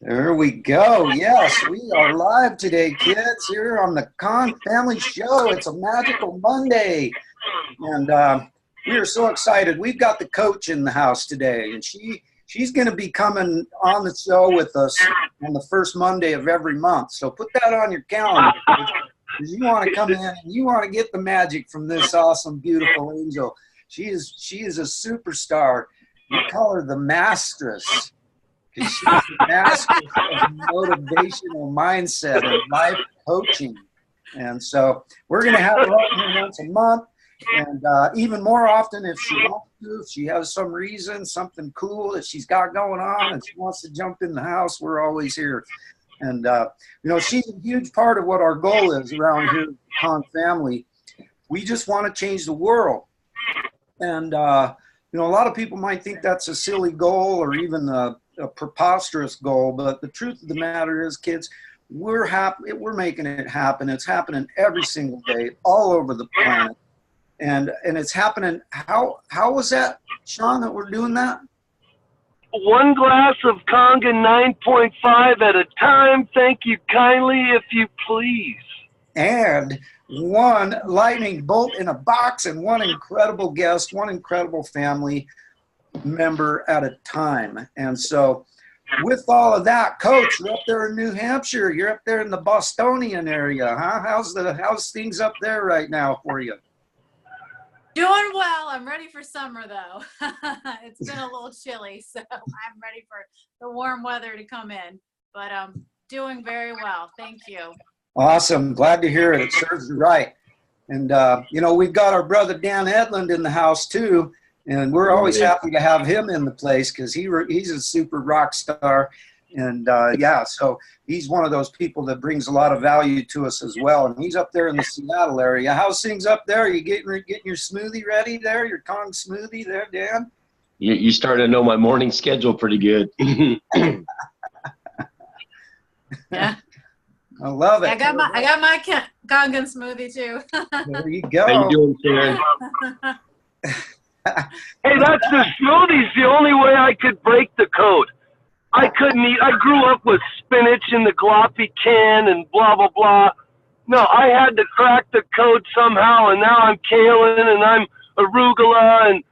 There we go. Yes, we are live today, kids, here on the Kong Family Show. It's a magical Monday, and we are so excited. We've got the coach in the house today, and she's going to be coming on the show with us on the first Monday of every month. So put that on your calendar, because you want to come in and you want to get the magic from this awesome, beautiful angel. She is a superstar. We call her the Mastress, because she's the master of motivational mindset and life coaching. And so we're going to have her up here once a month, and even more often if she wants to. If she has some reason, something cool that she's got going on and she wants to jump in the house, we're always here. And, she's a huge part of what our goal is around here at Kong Family. We just want to change the world. And, a lot of people might think that's a silly goal or even a preposterous goal, but the truth of the matter is, kids, we're making it happen. It's happening every single day, all over the planet, and it's happening. How was that, Sean, that we're doing that? One glass of Kangen 9.5 at a time. Thank you kindly, if you please. And one lightning bolt in a box, and one incredible guest, one incredible family member at a time. And so with all of that, Coach, you're up there in New Hampshire, you're up there in the Bostonian area, huh? How's things up there right now for you? Doing well. I'm ready for summer though. It's been a little chilly, so I'm ready for the warm weather to come in, but doing very well. Thank you. Awesome. Glad to hear it. It serves you right. And we've got our brother Dan Edlund in the house too. And we're always happy to have him in the place, because he's a super rock star. And, so he's one of those people that brings a lot of value to us as well. And he's up there in the Seattle area. How's things up there? Are you getting your smoothie ready there, your Kong smoothie there, Dan? You started to know my morning schedule pretty good. Yeah. I love it. I got my Kangen smoothie too. There you go. How you doing, Sharon? Hey, that's the smoothie's the only way I could break the code. I couldn't eat. I grew up with spinach in the gloppy can and blah, blah, blah. No, I had to crack the code somehow, and now I'm kaolin and I'm arugula and,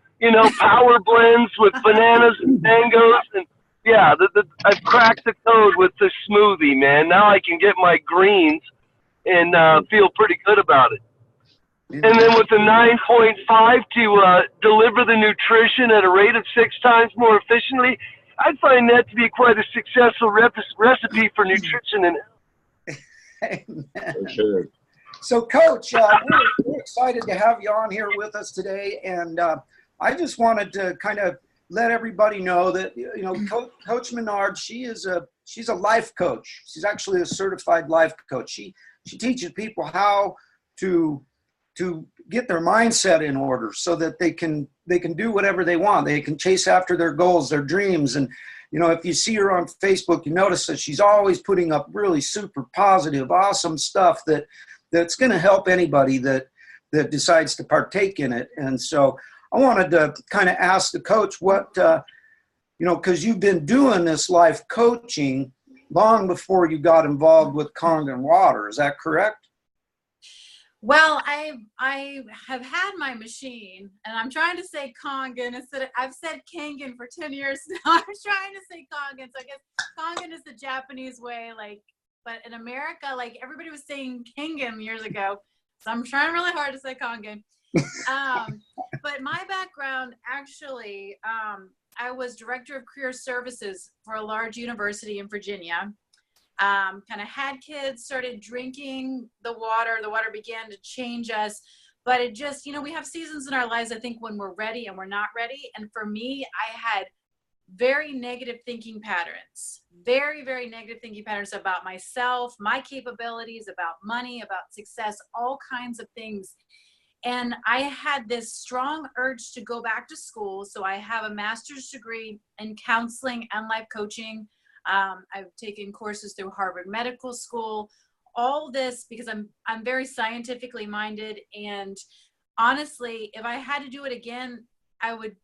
power blends with bananas and mangoes. And, yeah, I've cracked the code with the smoothie, man. Now I can get my greens and feel pretty good about it. And then with the 9.5 to deliver the nutrition at a rate of 6 times more efficiently, I find that to be quite a successful recipe for nutrition and health. For sure. So, Coach, we're excited to have you on here with us today, and I just wanted to kind of let everybody know that Coach Minard, she's a life coach. She's actually a certified life coach. She teaches people how to get their mindset in order so that they can do whatever they want. They can chase after their goals, their dreams. And, if you see her on Facebook, you notice that she's always putting up really super positive, awesome stuff that's going to help anybody that decides to partake in it. And so I wanted to kind of ask the coach what, because you've been doing this life coaching long before you got involved with Kangen water. Is that correct? Well, I have had my machine, and I'm trying to say Kangen instead of, I've said Kangen for 10 years now. I'm trying to say Kangen. So I guess Kangen is the Japanese way, but in America, everybody was saying Kangen years ago. So I'm trying really hard to say Kangen. But my background, actually, I was director of career services for a large university in Virginia. Kind of had kids, started drinking the water began to change us, but it just, we have seasons in our lives, I think, when we're ready and we're not ready. And for me, I had very negative thinking patterns, very, very negative thinking patterns about myself, my capabilities, about money, about success, all kinds of things. And I had this strong urge to go back to school. So I have a master's degree in counseling and life coaching. I've taken courses through Harvard Medical School, all this because I'm very scientifically minded. And honestly, if I had to do it again, I would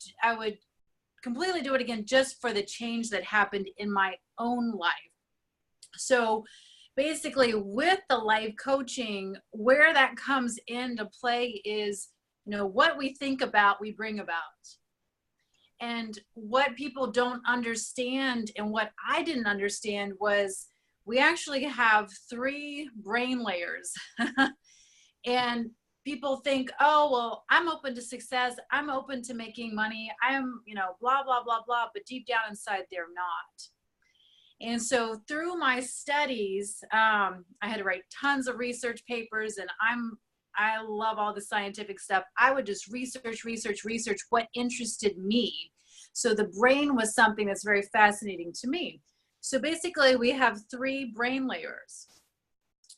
completely do it again just for the change that happened in my own life. So basically with the life coaching, where that comes into play is, you know, what we think about, we bring about. And what people don't understand, and what I didn't understand, was we actually have 3 brain layers. And people think, oh, well, I'm open to success, I'm open to making money, I'm, you know, blah, blah, blah, blah, but deep down inside, they're not. And so through my studies, I had to write tons of research papers, and I love all the scientific stuff. I would just research what interested me. So the brain was something that's very fascinating to me. So basically we have 3 brain layers.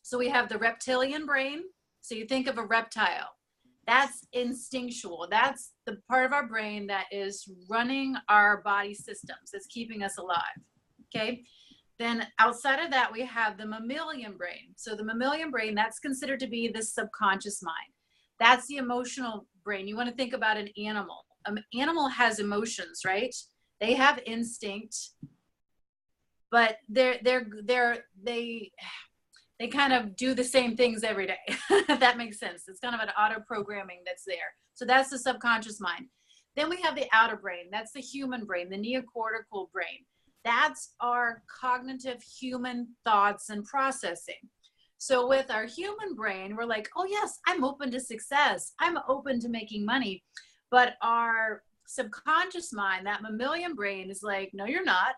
So we have the reptilian brain. So you think of a reptile. That's instinctual. That's the part of our brain that is running our body systems. That's keeping us alive. Okay. Then outside of that, we have the mammalian brain. So the mammalian brain, that's considered to be the subconscious mind. That's the emotional brain. You want to think about an animal. An animal has emotions, right? They have instinct, but they kind of do the same things every day. If that makes sense. It's kind of an auto programming that's there. So that's the subconscious mind. Then we have the outer brain. That's the human brain, the neocortical brain. That's our cognitive human thoughts and processing. So with our human brain, we're like, oh yes, I'm open to success, I'm open to making money. But our subconscious mind, that mammalian brain, is like, no, you're not.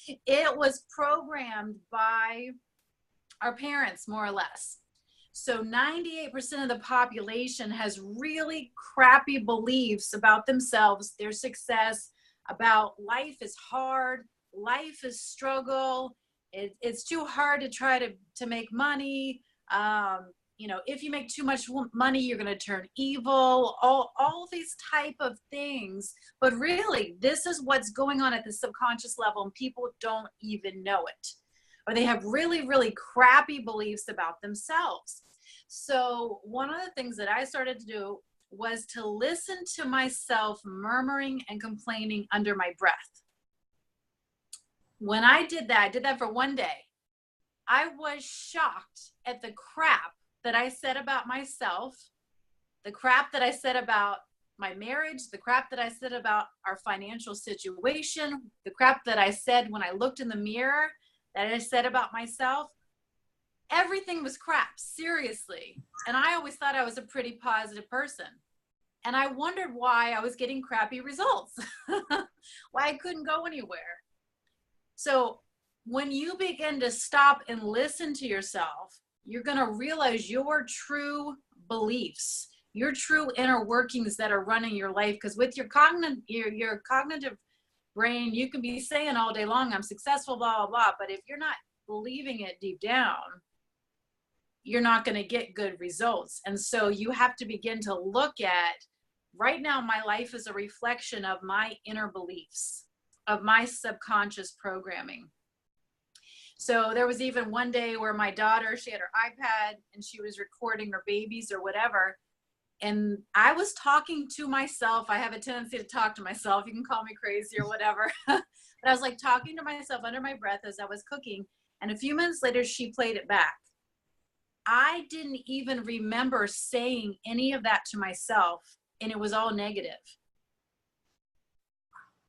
It was programmed by our parents, more or less. So 98% of the population has really crappy beliefs about themselves, their success, about life is hard, life is struggle, it's too hard to try to make money. You know, if you make too much money, you're going to turn evil, all these type of things. But really, this is what's going on at the subconscious level, and people don't even know it. Or they have really, really crappy beliefs about themselves. So one of the things that I started to do was to listen to myself murmuring and complaining under my breath. When I did that for one day, I was shocked at the crap that I said about myself, the crap that I said about my marriage, the crap that I said about our financial situation, the crap that I said when I looked in the mirror, that I said about myself. Everything was crap, seriously. And I always thought I was a pretty positive person. And I wondered why I was getting crappy results, why I couldn't go anywhere. So when you begin to stop and listen to yourself, you're going to realize your true beliefs, your true inner workings that are running your life. Because with your cognitive brain, you can be saying all day long, I'm successful, blah, blah, blah. But if you're not believing it deep down, you're not going to get good results. And so you have to begin to look at, right now, my life is a reflection of my inner beliefs, of my subconscious programming. So there was even one day where my daughter, she had her iPad and she was recording her babies or whatever. And I was talking to myself. I have a tendency to talk to myself. You can call me crazy or whatever. But I was like talking to myself under my breath as I was cooking. And a few minutes later, she played it back. I didn't even remember saying any of that to myself. And it was all negative.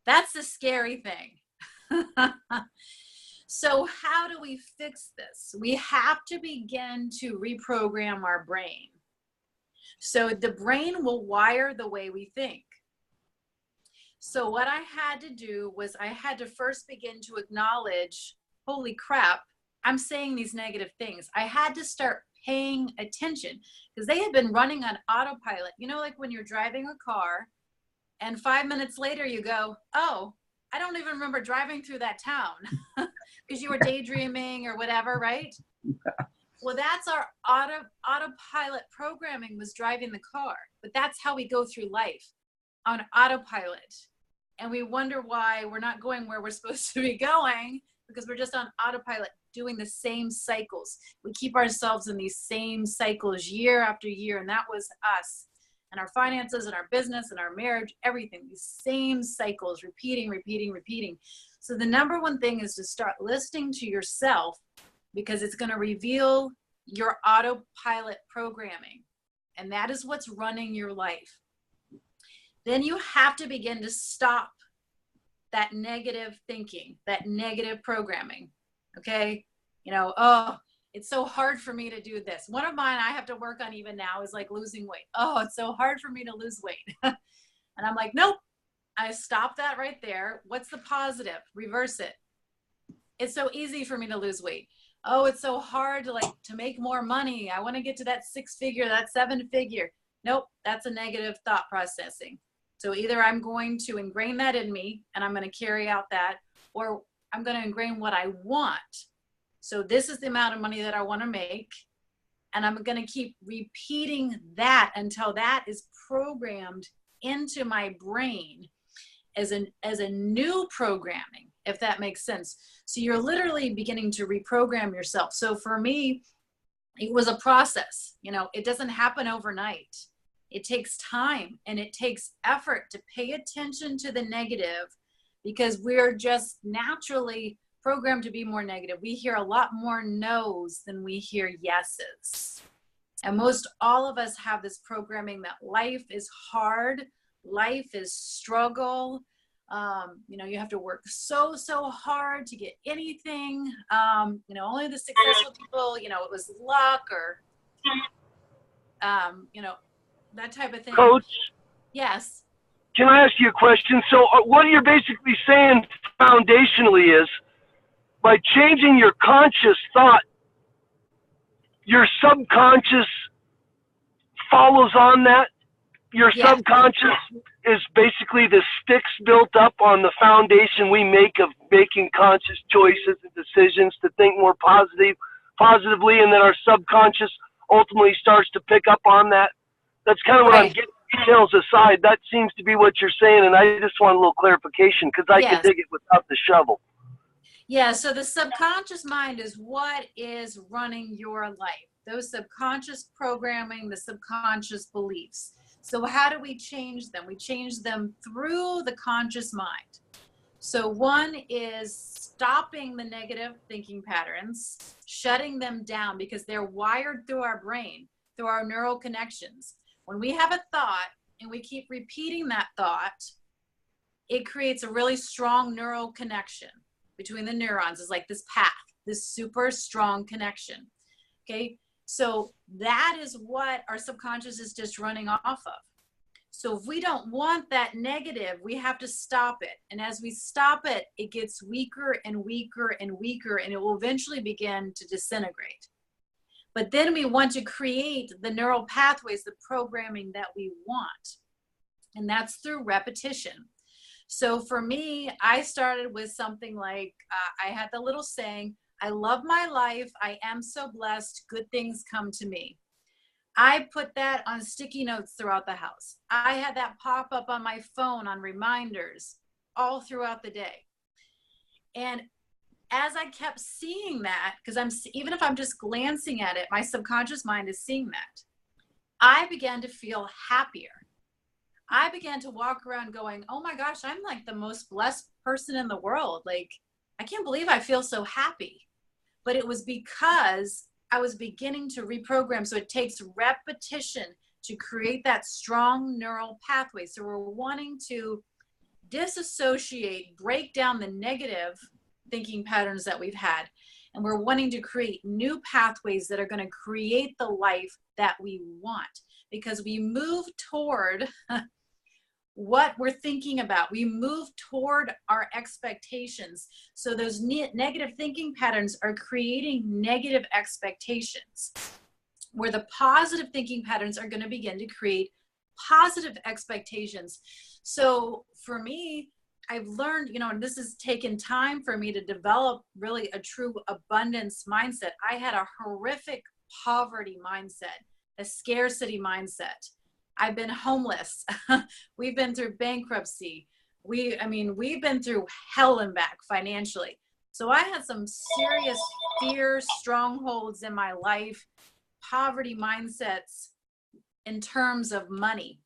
That's the scary thing. So how do we fix this? We have to begin to reprogram our brain. So the brain will wire the way we think. So what I had to do was I had to first begin to acknowledge, holy crap, I'm saying these negative things. I had to start paying attention because they had been running on autopilot. You know, like when you're driving a car and 5 minutes later you go, oh, I don't even remember driving through that town because you were daydreaming or whatever, right? Well, that's our autopilot programming was driving the car. But that's how we go through life, on autopilot. And we wonder why we're not going where we're supposed to be going because we're just on autopilot doing the same cycles. We keep ourselves in these same cycles year after year. And that was us. and our finances and our business and our marriage, everything, these same cycles, repeating, repeating, repeating. So the number one thing is to start listening to yourself, because it's going to reveal your autopilot programming. And that is what's running your life. Then you have to begin to stop that negative thinking, that negative programming. Okay. You know, oh, it's so hard for me to do this. One of mine I have to work on even now is like losing weight. Oh, it's so hard for me to lose weight. And I'm like, nope, I stop that right there. What's the positive? Reverse it. It's so easy for me to lose weight. Oh, it's so hard to make more money. I want to get to that 6-figure, that 7-figure. Nope, that's a negative thought processing. So either I'm going to ingrain that in me and I'm going to carry out that, or I'm going to ingrain what I want. So this is the amount of money that I want to make. And I'm going to keep repeating that until that is programmed into my brain as a new programming, if that makes sense. So you're literally beginning to reprogram yourself. So for me, it was a process. You know, it doesn't happen overnight. It takes time and it takes effort to pay attention to the negative, because we're just naturally programmed to be more negative. We hear a lot more no's than we hear yeses. And most all of us have this programming that life is hard, life is struggle. You know, you have to work so hard to get anything. You know, only the successful people, you know, it was luck or, you know, that type of thing. Coach, Yes. can I ask you a question? So what you're basically saying foundationally is, by changing your conscious thought, your subconscious follows on that. Your Yes. subconscious is basically the sticks built up on the foundation we make of making conscious choices and decisions to think more positively, and then our subconscious ultimately starts to pick up on that. That's kind of what I'm Right. getting. Details aside, that seems to be what you're saying, and I just want a little clarification, because I Yes. can dig it without the shovel. Yeah, so the subconscious mind is what is running your life. Those subconscious programming, the subconscious beliefs. So how do we change them? We change them through the conscious mind. So one is stopping the negative thinking patterns, shutting them down, because they're wired through our brain, through our neural connections. When we have a thought and we keep repeating that thought, it creates a really strong neural connection between the neurons. It's like this path, this super strong connection. Okay, so that is what our subconscious is just running off of. So if we don't want that negative, we have to stop it. And as we stop it, it gets weaker and weaker and weaker, and it will eventually begin to disintegrate. But then we want to create the neural pathways, the programming that we want. And that's through repetition. So for me, I started with something like, I had the little saying, I love my life. I am so blessed. Good things come to me. I put that on sticky notes throughout the house. I had that pop up on my phone on reminders all throughout the day. And as I kept seeing that, because even if I'm just glancing at it, my subconscious mind is seeing that, I began to feel happier. I began to walk around going, oh my gosh, I'm like the most blessed person in the world. Like, I can't believe I feel so happy. But it was because I was beginning to reprogram. So it takes repetition to create that strong neural pathway. So we're wanting to disassociate, break down the negative thinking patterns that we've had. And we're wanting to create new pathways that are going to create the life that we want, because we move toward what we're thinking about. We move toward our expectations. So those negative thinking patterns are creating negative expectations, where the positive thinking patterns are going to begin to create positive expectations. So for me, I've learned, you know, and this has taken time for me to develop really a true abundance mindset. I had a horrific poverty mindset, a scarcity mindset. I've been homeless. We've been through bankruptcy. We've been through hell and back financially. So I had some serious fear strongholds in my life, poverty mindsets, in terms of money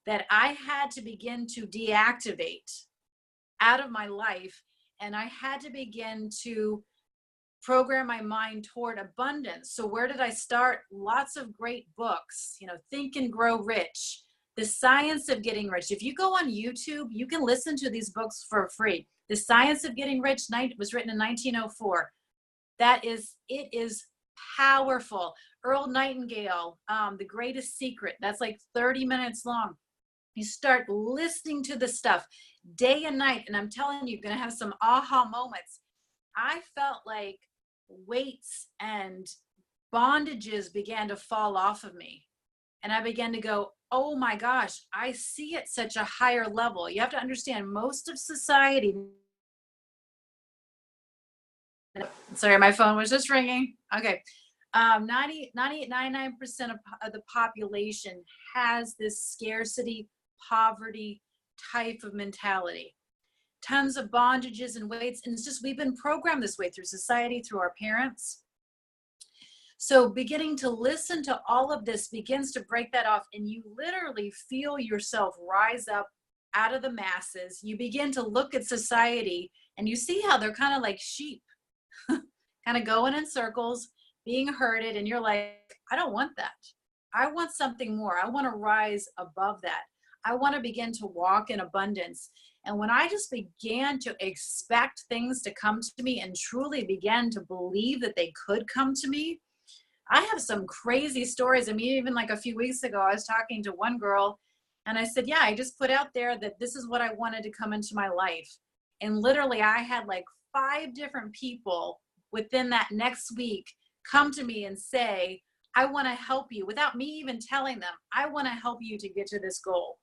that I had to begin to deactivate out of my life. And I had to begin to program my mind toward abundance. So where did I start? Lots of great books, Think and Grow Rich, The Science of Getting Rich. If you go on YouTube, you can listen to these books for free. The Science of Getting Rich was written in 1904. It is powerful. Earl Nightingale, The Greatest Secret, that's like 30 minutes long. You start listening to the stuff day and night, and I'm telling you, you're going to have some aha moments. I felt like weights and bondages began to fall off of me. And I began to go, oh my gosh, I see it such a higher level. You have to understand, most of society. Sorry, my phone was just ringing. Okay. 99% of the population has this scarcity, poverty type of mentality. Tons of bondages and weights. And it's just, we've been programmed this way through society, through our parents. So beginning to listen to all of this begins to break that off, and you literally feel yourself rise up out of the masses. You begin to look at society and you see how they're kind of like sheep, kind of going in circles, being herded. And you're like, I don't want that. I want something more. I want to rise above that. I want to begin to walk in abundance. And when I just began to expect things to come to me and truly began to believe that they could come to me, I have some crazy stories. I mean, even like a few weeks ago, I was talking to one girl and I said, yeah, I just put out there that this is what I wanted to come into my life. And literally I had like 5 different people within that next week come to me and say, I want to help you, without me even telling them, I want to help you to get to this goal.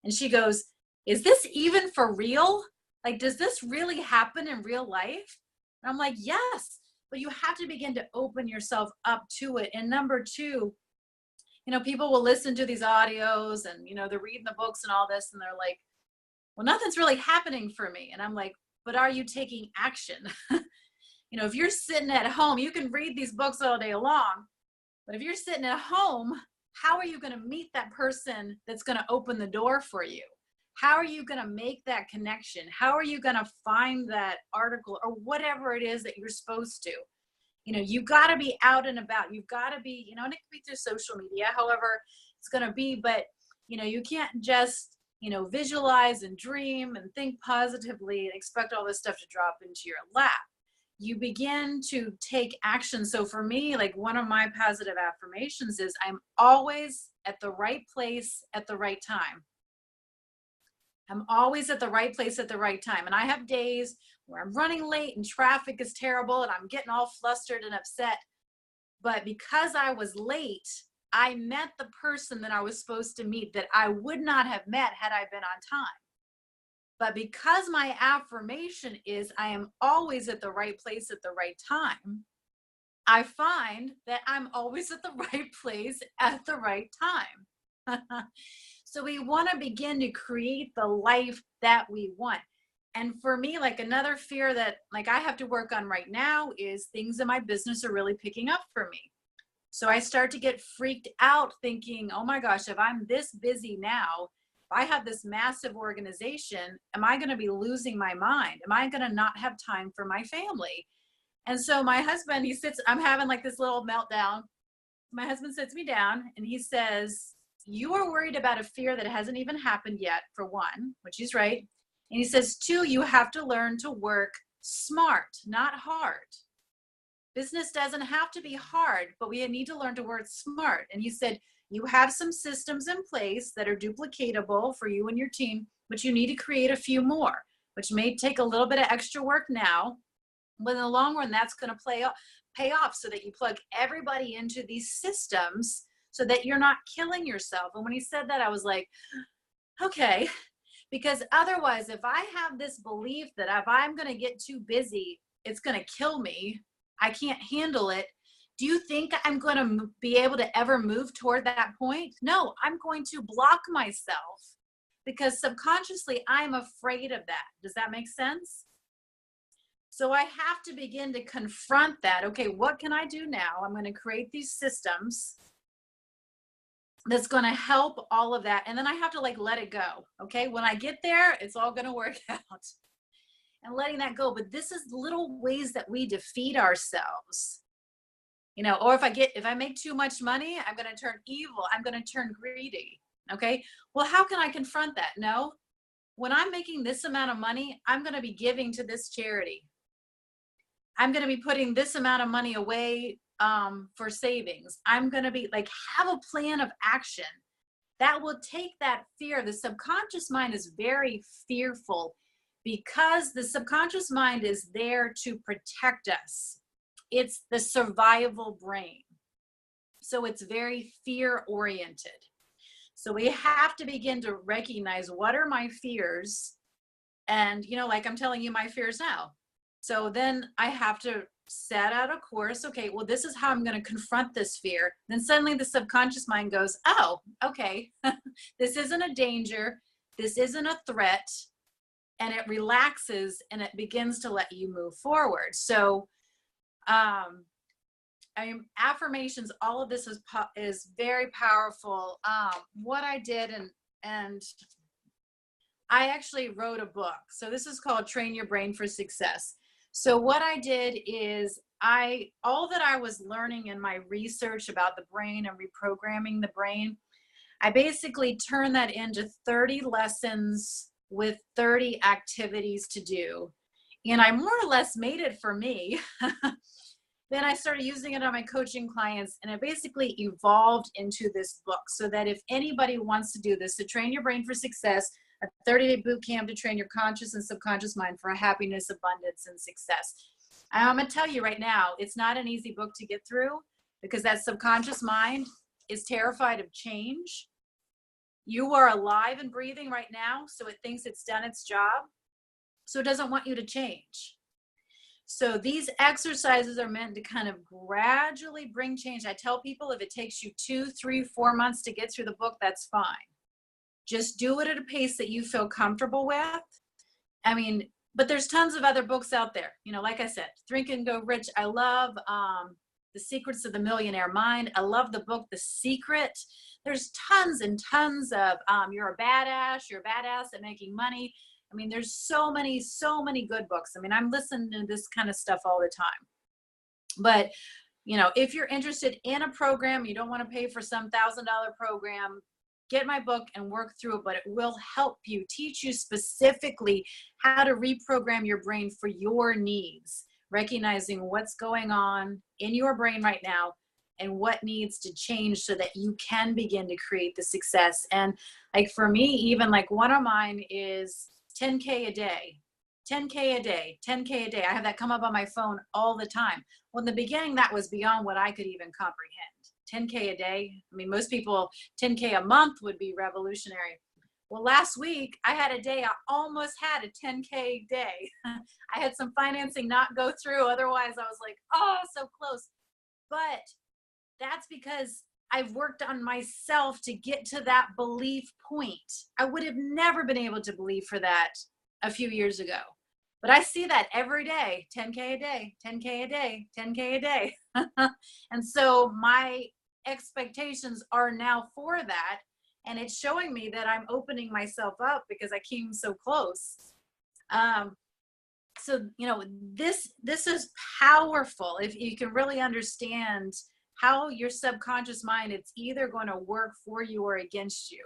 And she goes, is this even for real? Like, does this really happen in real life? And I'm like, yes, but you have to begin to open yourself up to it. And number 2, people will listen to these audios and, they're reading the books and all this, and they're like, well, nothing's really happening for me. And I'm like, but are you taking action? If you're sitting at home, you can read these books all day long, but if you're sitting at home, how are you going to meet that person that's going to open the door for you? How are you going to make that connection? How are you going to find that article or whatever it is that you're supposed to? You got to be out and about. You've got to be, and it can be through social media, however it's going to be, but, you can't just, visualize and dream and think positively and expect all this stuff to drop into your lap. You begin to take action. So for me, like, one of my positive affirmations is I'm always at the right place at the right time. I'm always at the right place at the right time. And I have days where I'm running late and traffic is terrible and I'm getting all flustered and upset. But because I was late, I met the person that I was supposed to meet that I would not have met had I been on time. But because my affirmation is I am always at the right place at the right time, I find that I'm always at the right place at the right time. So we want to begin to create the life that we want. And for me, like, another fear that like I have to work on right now is things in my business are really picking up for me. So I start to get freaked out thinking, oh my gosh, if I'm this busy now, if I have this massive organization, am I going to be losing my mind? Am I going to not have time for my family? And so my husband, I'm having like this little meltdown. My husband sits me down and he says, you are worried about a fear that hasn't even happened yet, for one, which he's right. And he says, 2, you have to learn to work smart, not hard. Business doesn't have to be hard, but we need to learn to work smart. And he said, you have some systems in place that are duplicatable for you and your team, but you need to create a few more, which may take a little bit of extra work now, but in the long run, that's going to pay off so that you plug everybody into these systems so that you're not killing yourself. And when he said that, I was like, okay, because otherwise, if I have this belief that if I'm going to get too busy, it's going to kill me, I can't handle it. Do you think I'm going to be able to ever move toward that point? No, I'm going to block myself because subconsciously I'm afraid of that. Does that make sense? So I have to begin to confront that. Okay, what can I do now? I'm going to create these systems that's going to help all of that. And then I have to like let it go. Okay. When I get there, it's all going to work out, and letting that go. But this is little ways that we defeat ourselves, you know, or if I make too much money, I'm going to turn evil. I'm going to turn greedy. Okay. Well, how can I confront that? No, when I'm making this amount of money, I'm going to be giving to this charity. I'm going to be putting this amount of money away for savings. I'm going to be like, have a plan of action that will take that fear. The subconscious mind is very fearful because the subconscious mind is there to protect us. It's the survival brain. So it's very fear oriented. So we have to begin to recognize what are my fears. And, you know, like I'm telling you my fears now. So then I have to set out a course. Okay, well, this is how I'm going to confront this fear. Then suddenly the subconscious mind goes, oh, okay, this isn't a danger. This isn't a threat. And it relaxes and it begins to let you move forward. So, I mean, affirmations, all of this is very powerful. What I did, and I actually wrote a book. So this is called Train Your Brain for Success. So what I did is all that I was learning in my research about the brain and reprogramming the brain, I basically turned that into 30 lessons with 30 activities to do. And I more or less made it for me. Then I started using it on my coaching clients, and it basically evolved into this book so that if anybody wants to do this, to train your brain for success, a 30-day boot camp to train your conscious and subconscious mind for happiness, abundance, and success. I'm going to tell you right now, it's not an easy book to get through because that subconscious mind is terrified of change. You are alive and breathing right now, so it thinks it's done its job. So it doesn't want you to change. So these exercises are meant to kind of gradually bring change. I tell people if it takes you 2, 3, 4 months to get through the book, that's fine. Just do it at a pace that you feel comfortable with. I mean, but there's tons of other books out there. You know, like I said, Think and Go Rich. I love The Secrets of the Millionaire Mind. I love the book, The Secret. There's tons and tons of You're a Badass at Making Money. I mean, there's so many good books. I mean, I'm listening to this kind of stuff all the time. But, you know, if you're interested in a program, you don't want to pay for some $1,000 program, get my book and work through it, but it will help you, teach you specifically how to reprogram your brain for your needs, recognizing what's going on in your brain right now and what needs to change so that you can begin to create the success. And like for me, even like one of mine is 10K a day, 10K a day, 10K a day. I have that come up on my phone all the time. Well, in the beginning, that was beyond what I could even comprehend. 10K a day. I mean, most people, 10K a month would be revolutionary. Well, last week I had a day, I almost had a 10K day. I had some financing not go through. Otherwise I was like, oh, so close. But that's because I've worked on myself to get to that belief point. I would have never been able to believe for that a few years ago. But I see that every day, 10K a day, 10K a day, 10K a day. And so my expectations are now for that. And it's showing me that I'm opening myself up because I came so close. So, you know, this is powerful. If you can really understand how your subconscious mind, it's either going to work for you or against you.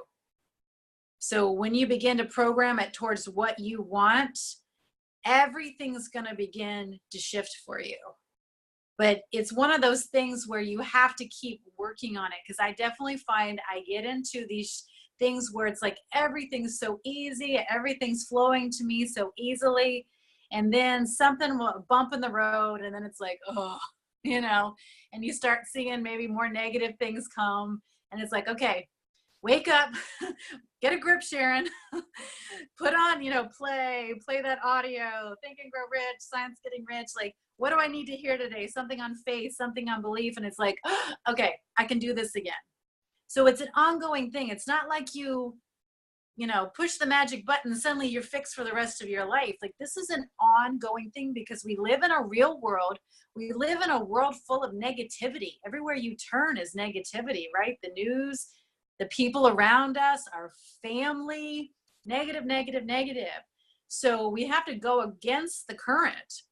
So when you begin to program it towards what you want, everything's going to begin to shift for you. But it's one of those things where you have to keep working on it, because I definitely find I get into these things where it's like everything's so easy, everything's flowing to me so easily, and then something will bump in the road, and then it's like, oh, you know, and you start seeing maybe more negative things come, and it's like, okay, wake up, get a grip, Sharon, put on, you know, play that audio, Think and Grow Rich, Science Getting Rich. Like, what do I need to hear today? Something on faith, something on belief. And it's like, oh, okay, I can do this again. So it's an ongoing thing. It's not like you know, push the magic button and suddenly you're fixed for the rest of your life. Like, this is an ongoing thing because we live in a real world. We live in a world full of negativity. Everywhere you turn is negativity, right? The news, The people around us, our family, negative, negative, negative. So we have to go against the current,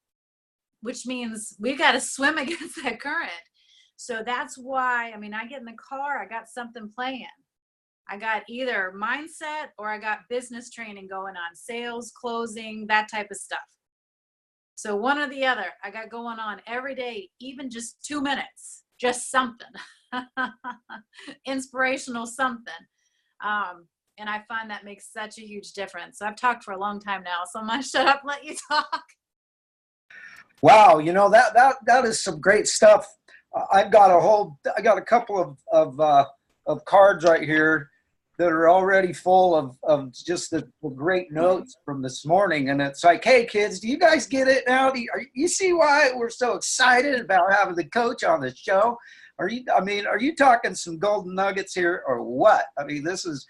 which means we've got to swim against that current. So that's why, I mean, I get in the car, I got something playing. I got either mindset or I got business training going on, sales, closing, that type of stuff. So one or the other, I got going on every day, even just 2 minutes, just something, inspirational something. And I find that makes such a huge difference. I've talked for a long time now, so I'm gonna shut up and let you talk. Wow, you know, that is some great stuff. I got a couple of cards right here that are already full of just the great notes from this morning. And it's like, hey kids, do you guys get it now? You see why we're so excited about having the coach on the show? Are you talking some golden nuggets here or what? I mean, this is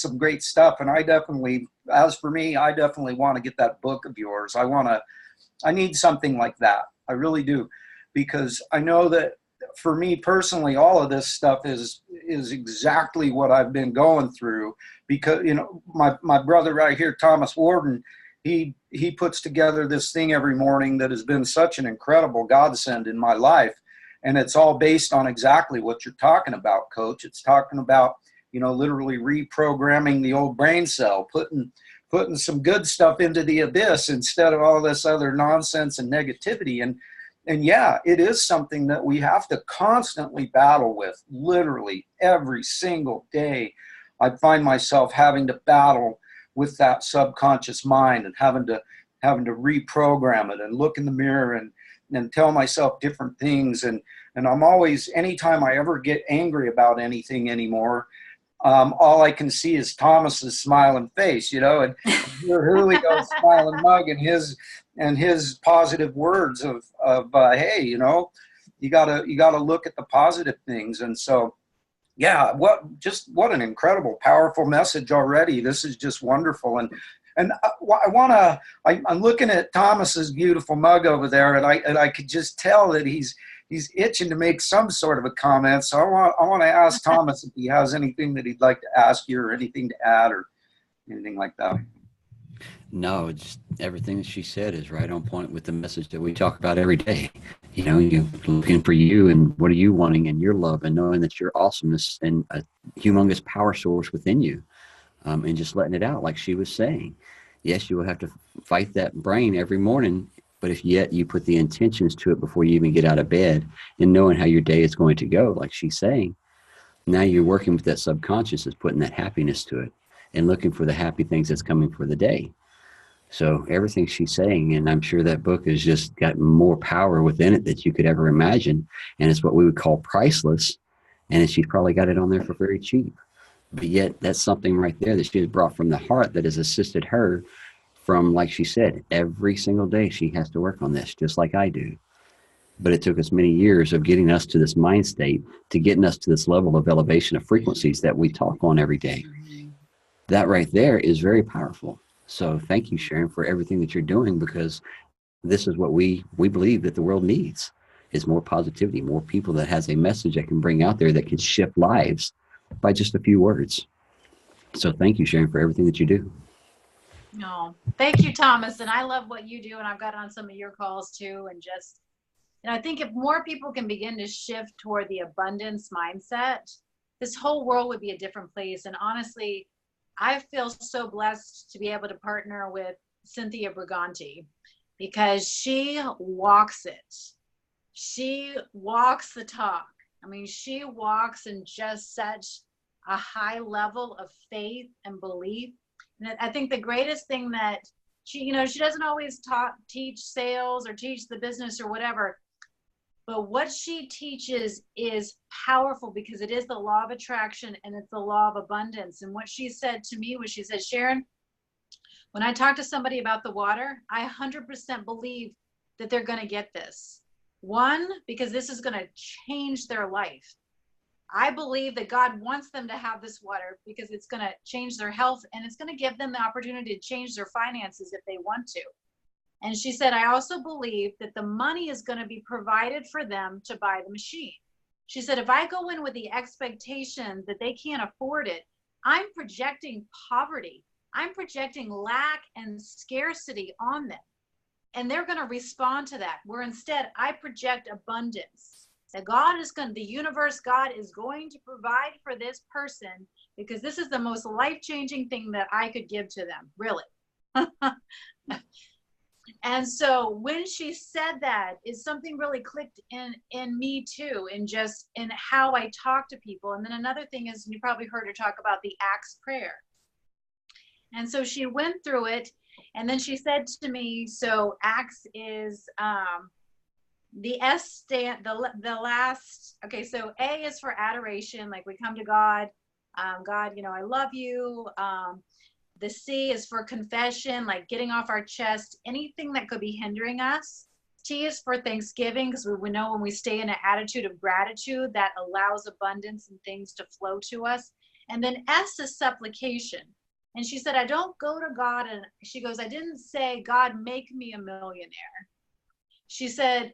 some great stuff. And I definitely want to get that book of yours. I need something like that. I really do, because I know that for me personally, all of this stuff is exactly what I've been going through, because, you know, my brother right here, Thomas Warden, he puts together this thing every morning that has been such an incredible godsend in my life. And it's all based on exactly what you're talking about, Coach. It's talking about, you know, literally reprogramming the old brain cell, putting some good stuff into the abyss instead of all this other nonsense and negativity. And yeah, it is something that we have to constantly battle with, literally every single day. I find myself having to battle with that subconscious mind and having to reprogram it and look in the mirror and tell myself different things. And I'm always, anytime I ever get angry about anything anymore, all I can see is Thomas's smiling face, you know, and Julio's smiling mug and his positive words of hey, you know, you gotta look at the positive things. And so, yeah, what an incredible, powerful message already. This is just wonderful. And I'm looking at Thomas's beautiful mug over there, and I could just tell that he's itching to make some sort of a comment. So I want to ask Thomas if he has anything that he'd like to ask you or anything to add or anything like that. No, just everything that she said is right on point with the message that we talk about every day. You know, you're looking for you and what are you wanting in your love, and knowing that your awesomeness and a humongous power source within you, and just letting it out like she was saying. Yes, you will have to fight that brain every morning, but if yet you put the intentions to it before you even get out of bed and knowing how your day is going to go, like she's saying, now you're working with that subconscious, is putting that happiness to it and looking for the happy things that's coming for the day. So everything she's saying, and I'm sure that book has just got more power within it that you could ever imagine. And it's what we would call priceless. And she's probably got it on there for very cheap. But yet that's something right there that she has brought from the heart that has assisted her from, like she said, every single day she has to work on this, just like I do. But it took us many years of getting us to this mind state, to getting us to this level of elevation of frequencies that we talk on every day. That right there is very powerful. So thank you, Sharon, for everything that you're doing, because this is what we believe that the world needs, is more positivity, more people that has a message that can bring out there that can shift lives by just a few words. So thank you, Sharon, for everything that you do. No, thank you, Thomas. And I love what you do. And I've got on some of your calls too. And just, and I think if more people can begin to shift toward the abundance mindset, this whole world would be a different place. And honestly, I feel so blessed to be able to partner with Cynthia Briganti, because she walks it. She walks the talk. I mean, she walks in just such a high level of faith and belief. And I think the greatest thing that she, you know, she doesn't always teach sales or teach the business or whatever, but what she teaches is powerful, because it is the law of attraction and it's the law of abundance. And what she said to me was, she said, Sharon, when I talk to somebody about the water, I 100% believe that they're going to get this. One, because this is going to change their life. I believe that God wants them to have this water because it's going to change their health, and it's going to give them the opportunity to change their finances if they want to. And she said, I also believe that the money is going to be provided for them to buy the machine. She said, if I go in with the expectation that they can't afford it, I'm projecting poverty. I'm projecting lack and scarcity on them. And they're going to respond to that. Where instead I project abundance. That God is going to, the universe, God is going to provide for this person because this is the most life-changing thing that I could give to them, really. And so when she said that, is something really clicked in me too, in just in how I talk to people. And then another thing is, you probably heard her talk about the Acts prayer. And so she went through it, and then she said to me, so Acts is the S stand, the last, okay, so A is for adoration, like we come to God, God, you know, I love you. The C is for confession, like getting off our chest, anything that could be hindering us. T is for thanksgiving, because we know when we stay in an attitude of gratitude, that allows abundance and things to flow to us. And then S is supplication. And she said, I don't go to God, and she goes, I didn't say, God, make me a millionaire. She said,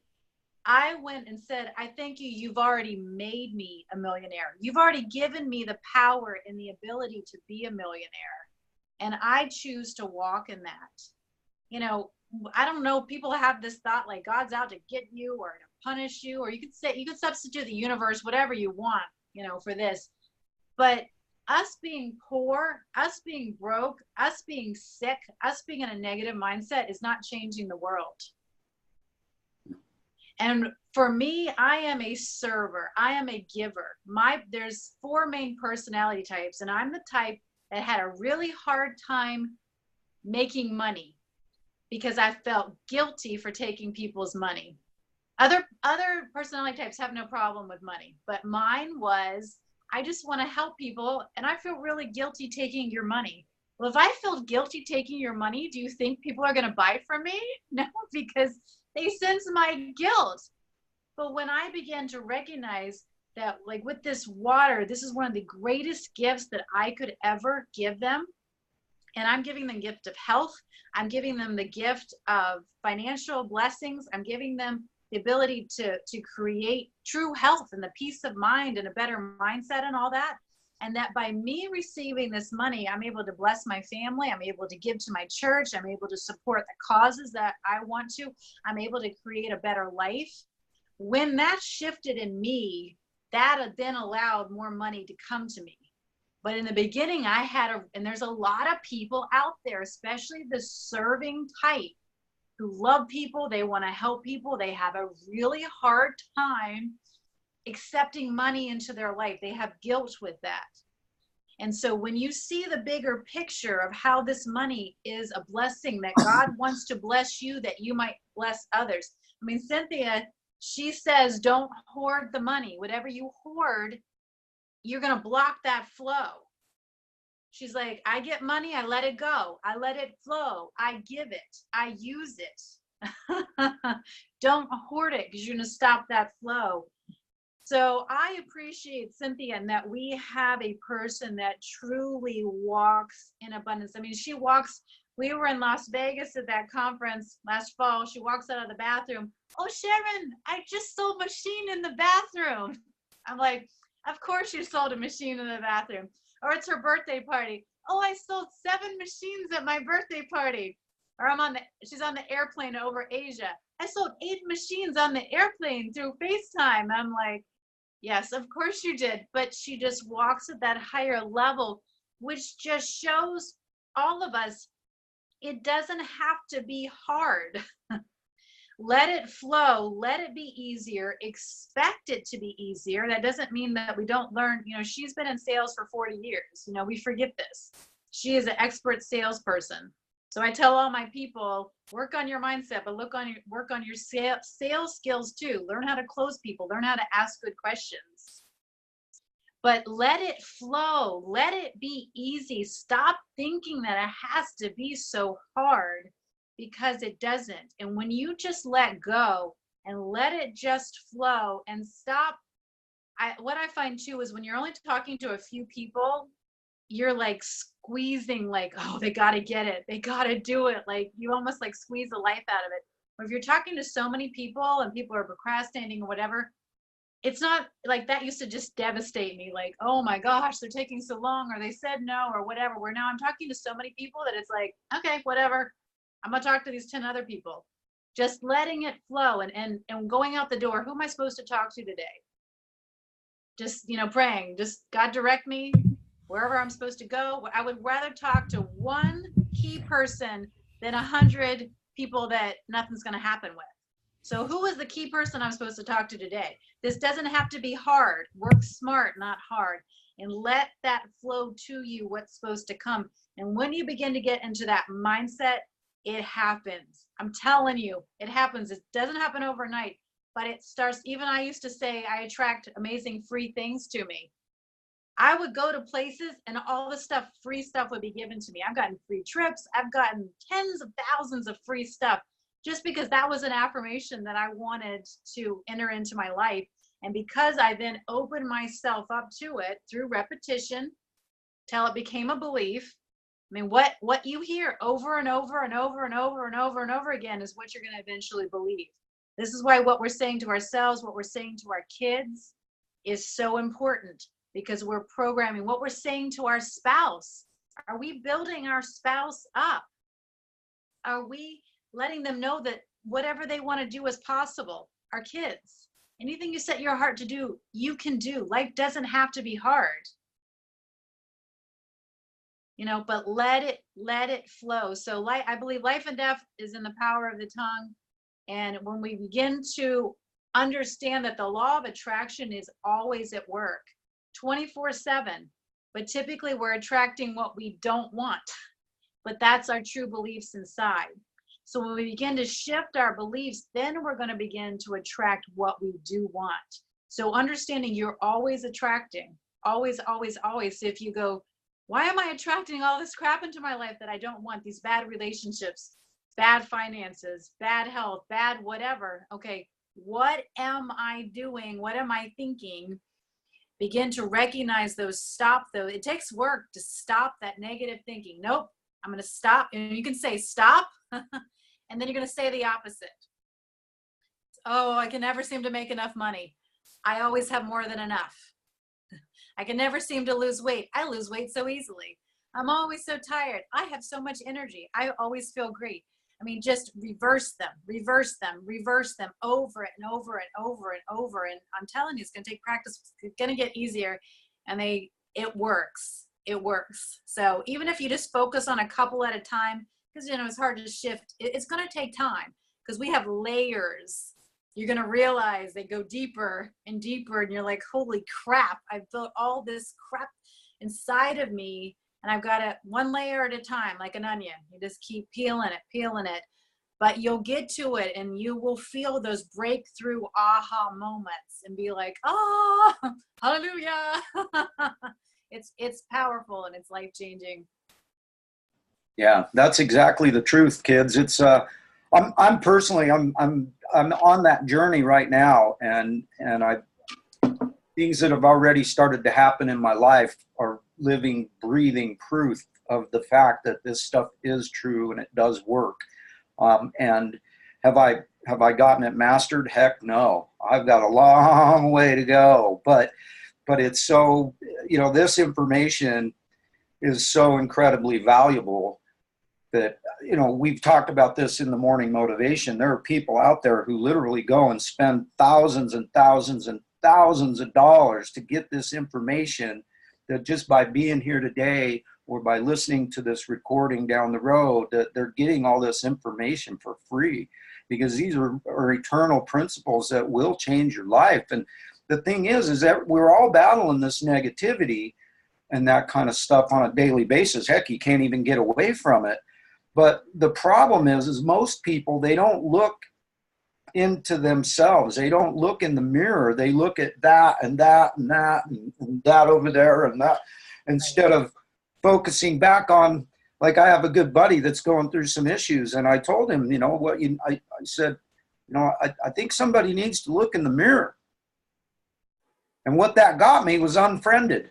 I went and said, I thank you, you've already made me a millionaire. You've already given me the power and the ability to be a millionaire. And I choose to walk in that. You know, I don't know, people have this thought like God's out to get you or to punish you, or you could say, you could substitute the universe, whatever you want, you know, for this. But us being poor, us being broke, us being sick, us being in a negative mindset is not changing the world. And for me, I am a server. I am a giver. There's 4 main personality types, and I'm the type that had a really hard time making money because I felt guilty for taking people's money. Other personality types have no problem with money, but mine was, I just want to help people, and I feel really guilty taking your money. Well, if I feel guilty taking your money, do you think people are going to buy from me? No, because they sense my guilt. But when I began to recognize that, like with this water, this is one of the greatest gifts that I could ever give them. And I'm giving them the gift of health. I'm giving them the gift of financial blessings. I'm giving them the ability to create true health and the peace of mind and a better mindset and all that. And that by me receiving this money, I'm able to bless my family. I'm able to give to my church. I'm able to support the causes that I want to. I'm able to create a better life. When that shifted in me, that then allowed more money to come to me. But in the beginning, and there's a lot of people out there, especially the serving type, who love people, they want to help people, they have a really hard time accepting money into their life. They have guilt with that. And so when you see the bigger picture of how this money is a blessing, that God wants to bless you, that you might bless others. I mean, Cynthia, she says, don't hoard the money. Whatever you hoard, you're going to block that flow. She's like, I get money, I let it go. I let it flow. I give it. I use it. Don't hoard it, because you're going to stop that flow. So I appreciate Cynthia, and that we have a person that truly walks in abundance. I mean, she walks. We were in Las Vegas at that conference last fall. She walks out of the bathroom. Oh, Sharon, I just sold a machine in the bathroom. I'm like, of course you sold a machine in the bathroom. Or it's her birthday party. Oh, I sold 7 machines at my birthday party. Or she's on the airplane over Asia. I sold 8 machines on the airplane through FaceTime. I'm like, yes, of course you did. But she just walks at that higher level, which just shows all of us, it doesn't have to be hard. Let it flow. Let it be easier. Expect it to be easier. That doesn't mean that we don't learn. You know, she's been in sales for 40 years. You know, we forget this. She is an expert salesperson. So I tell all my people, work on your mindset, but work on your sales skills too. Learn how to close people. Learn how to ask good questions. But let it flow. Let it be easy. Stop thinking that it has to be so hard, because it doesn't. And when you just let go and let it just flow and stop, what I find too is when you're only talking to a few people, you're like squeezing, like, oh, they got to get it. They got to do it. Like you almost like squeeze the life out of it. Or if you're talking to so many people and people are procrastinating or whatever, it's not like that used to just devastate me. Like, oh my gosh, they're taking so long, or they said no, or whatever. Where now I'm talking to so many people that it's like, okay, whatever. I'm gonna talk to these 10 other people. Just letting it flow and going out the door. Who am I supposed to talk to today? Just, praying, just God direct me wherever I'm supposed to go. I would rather talk to one key person than 100 people that nothing's going to happen with. So who is the key person I'm supposed to talk to today? This doesn't have to be hard. Work smart, not hard. And let that flow to you, what's supposed to come. And when you begin to get into that mindset, it happens. I'm telling you, it happens. It doesn't happen overnight, but it starts. Even I used to say I attract amazing free things to me. I would go to places and all the stuff, free stuff would be given to me. I've gotten free trips. I've gotten tens of thousands of free stuff just because that was an affirmation that I wanted to enter into my life. And because I then opened myself up to it through repetition till it became a belief. I mean, what you hear over and over and over and over and over and over again is what you're going to eventually believe. This is why what we're saying to ourselves, what we're saying to our kids is so important, because we're programming what we're saying to our spouse. Are we building our spouse up? Are we letting them know that whatever they want to do is possible? Our kids, anything you set your heart to do, you can do. Life doesn't have to be hard. But let it flow. So I believe life and death is in the power of the tongue. And when we begin to understand that the law of attraction is always at work, 24/7, but typically we're attracting what we don't want, but that's our true beliefs inside. So when we begin to shift our beliefs, then we're going to begin to attract what we do want. So understanding you're always attracting, always, always, always. So if you go, why am I attracting all this crap into my life that I don't want? These bad relationships, bad finances, bad health, bad whatever. Okay, what am I doing? What am I thinking? Begin to recognize those, stop those. It takes work to stop that negative thinking. Nope, I'm going to stop. And you can say stop, and then you're going to say the opposite. Oh, I can never seem to make enough money. I always have more than enough. I can never seem to lose weight. I lose weight so easily. I'm always so tired. I have so much energy. I always feel great. I mean, just reverse them over and over and over and over. And I'm telling you, it's going to take practice. It's going to get easier. And it works. It works. So even if you just focus on a couple at a time, because, it's hard to shift. It's going to take time because we have layers. You're going to realize they go deeper and deeper. And you're like, holy crap, I've built all this crap inside of me. And I've got it one layer at a time, like an onion. You just keep peeling it. But you'll get to it and you will feel those breakthrough aha moments and be like, oh, hallelujah. It's powerful and it's life-changing. Yeah, that's exactly the truth, kids. It's I'm personally I'm on that journey right now, and things that have already started to happen in my life are living, breathing proof of the fact that this stuff is true and it does work. And have I gotten it mastered? Heck no. I've got a long way to go. But it's so, this information is so incredibly valuable that, we've talked about this in the morning motivation. There are people out there who literally go and spend thousands and thousands and thousands of dollars to get this information, that just by being here today or by listening to this recording down the road, that they're getting all this information for free, because these are eternal principles that will change your life. And the thing is that we're all battling this negativity and that kind of stuff on a daily basis. Heck, you can't even get away from it. But the problem is most people, they don't look into themselves. They don't look in the mirror. They look at that and that and that and that over there and that, instead of focusing back on, like, I have a good buddy that's going through some issues, and I told him, I said, I think somebody needs to look in the mirror. And what that got me was unfriended.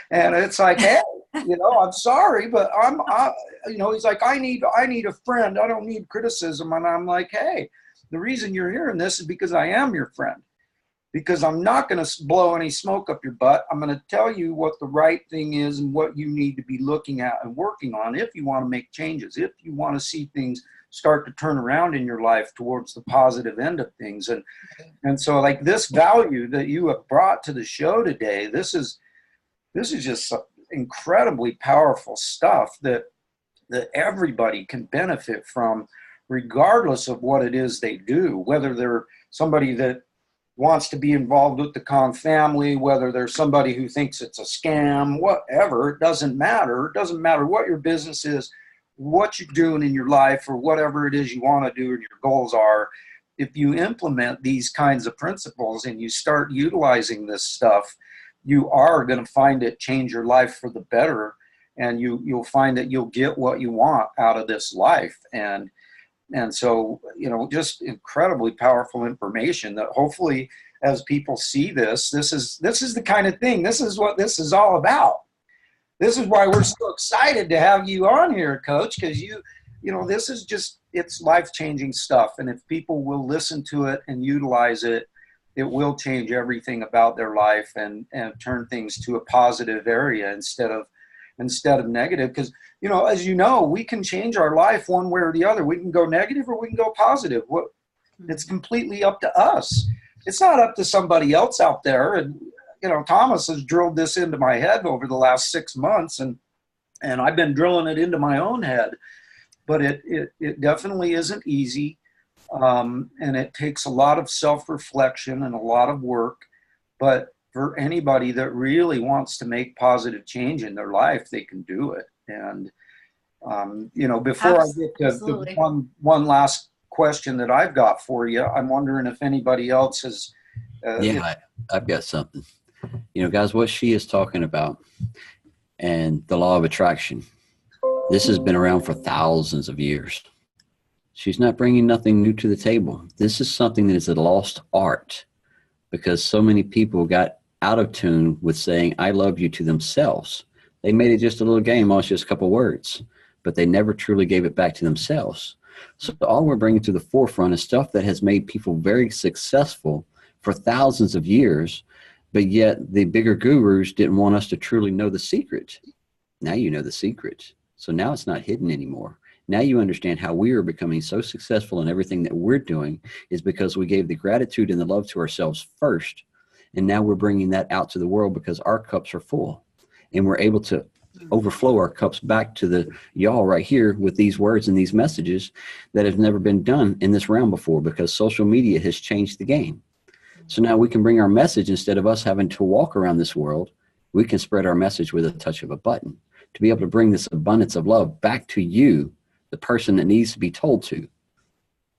And it's like, hey, I'm sorry, but he's like, I need a friend. I don't need criticism. And I'm like, hey, the reason you're hearing this is because I am your friend. because I'm not going to blow any smoke up your butt. I'm going to tell you what the right thing is and what you need to be looking at and working on if you want to make changes, if you want to see things start to turn around in your life towards the positive end of things. And so like this value that you have brought to the show today, this is just incredibly powerful stuff that everybody can benefit from, regardless of what it is they do, whether they're somebody that wants to be involved with the Kong family, whether there's somebody who thinks it's a scam, whatever, it doesn't matter. It doesn't matter what your business is, what you're doing in your life, or whatever it is you want to do and your goals are. If you implement these kinds of principles and you start utilizing this stuff, you are going to find it change your life for the better, and you'll find that you'll get what you want out of this life. And so, just incredibly powerful information that hopefully as people see this is the kind of thing, this is what this is all about. This is why we're so excited to have you on here, Coach, because this is just, it's life-changing stuff. And if people will listen to it and utilize it, it will change everything about their life and turn things to a positive area instead of negative. Because, as you know, we can change our life one way or the other. We can go negative or we can go positive. It's completely up to us. It's not up to somebody else out there. And, Thomas has drilled this into my head over the last 6 months, and I've been drilling it into my own head. But it definitely isn't easy. And it takes a lot of self-reflection and a lot of work. But for anybody that really wants to make positive change in their life, they can do it. And, before I get to the one last question that I've got for you, I'm wondering if anybody else has. I've got something. Guys, what she is talking about and the law of attraction, this has been around for thousands of years. She's not bringing nothing new to the table. This is something that is a lost art because so many people got out of tune with saying, I love you to themselves. They made it just a little game. It's just a couple words, but they never truly gave it back to themselves. So all we're bringing to the forefront is stuff that has made people very successful for thousands of years, but yet the bigger gurus didn't want us to truly know the secret. Now you know the secret. So now it's not hidden anymore. Now you understand how we are becoming so successful in everything that we're doing is because we gave the gratitude and the love to ourselves first. And now we're bringing that out to the world because our cups are full and we're able to overflow our cups back to the y'all right here with these words and these messages that have never been done in this realm before because social media has changed the game. So now we can bring our message instead of us having to walk around this world. We can spread our message with a touch of a button to be able to bring this abundance of love back to you, the person that needs to be told to.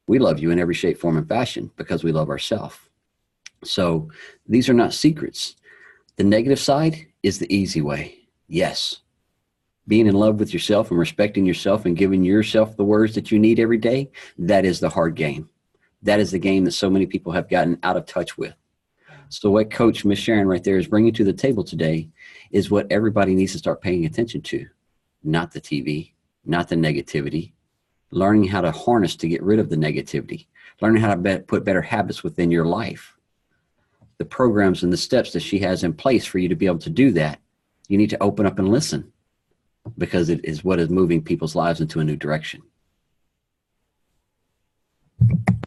We love you in every shape, form, and fashion because we love ourselves. So these are not secrets. The negative side is the easy way. Yes. Being in love with yourself and respecting yourself and giving yourself the words that you need every day, that is the hard game. That is the game that so many people have gotten out of touch with. So what Coach Miss Sharon right there is bringing to the table today is what everybody needs to start paying attention to. Not the TV, not the negativity, learning how to harness to get rid of the negativity, learning how to put better habits within your life. The programs and the steps that she has in place for you to be able to do that, you need to open up and listen because it is what is moving people's lives into a new direction.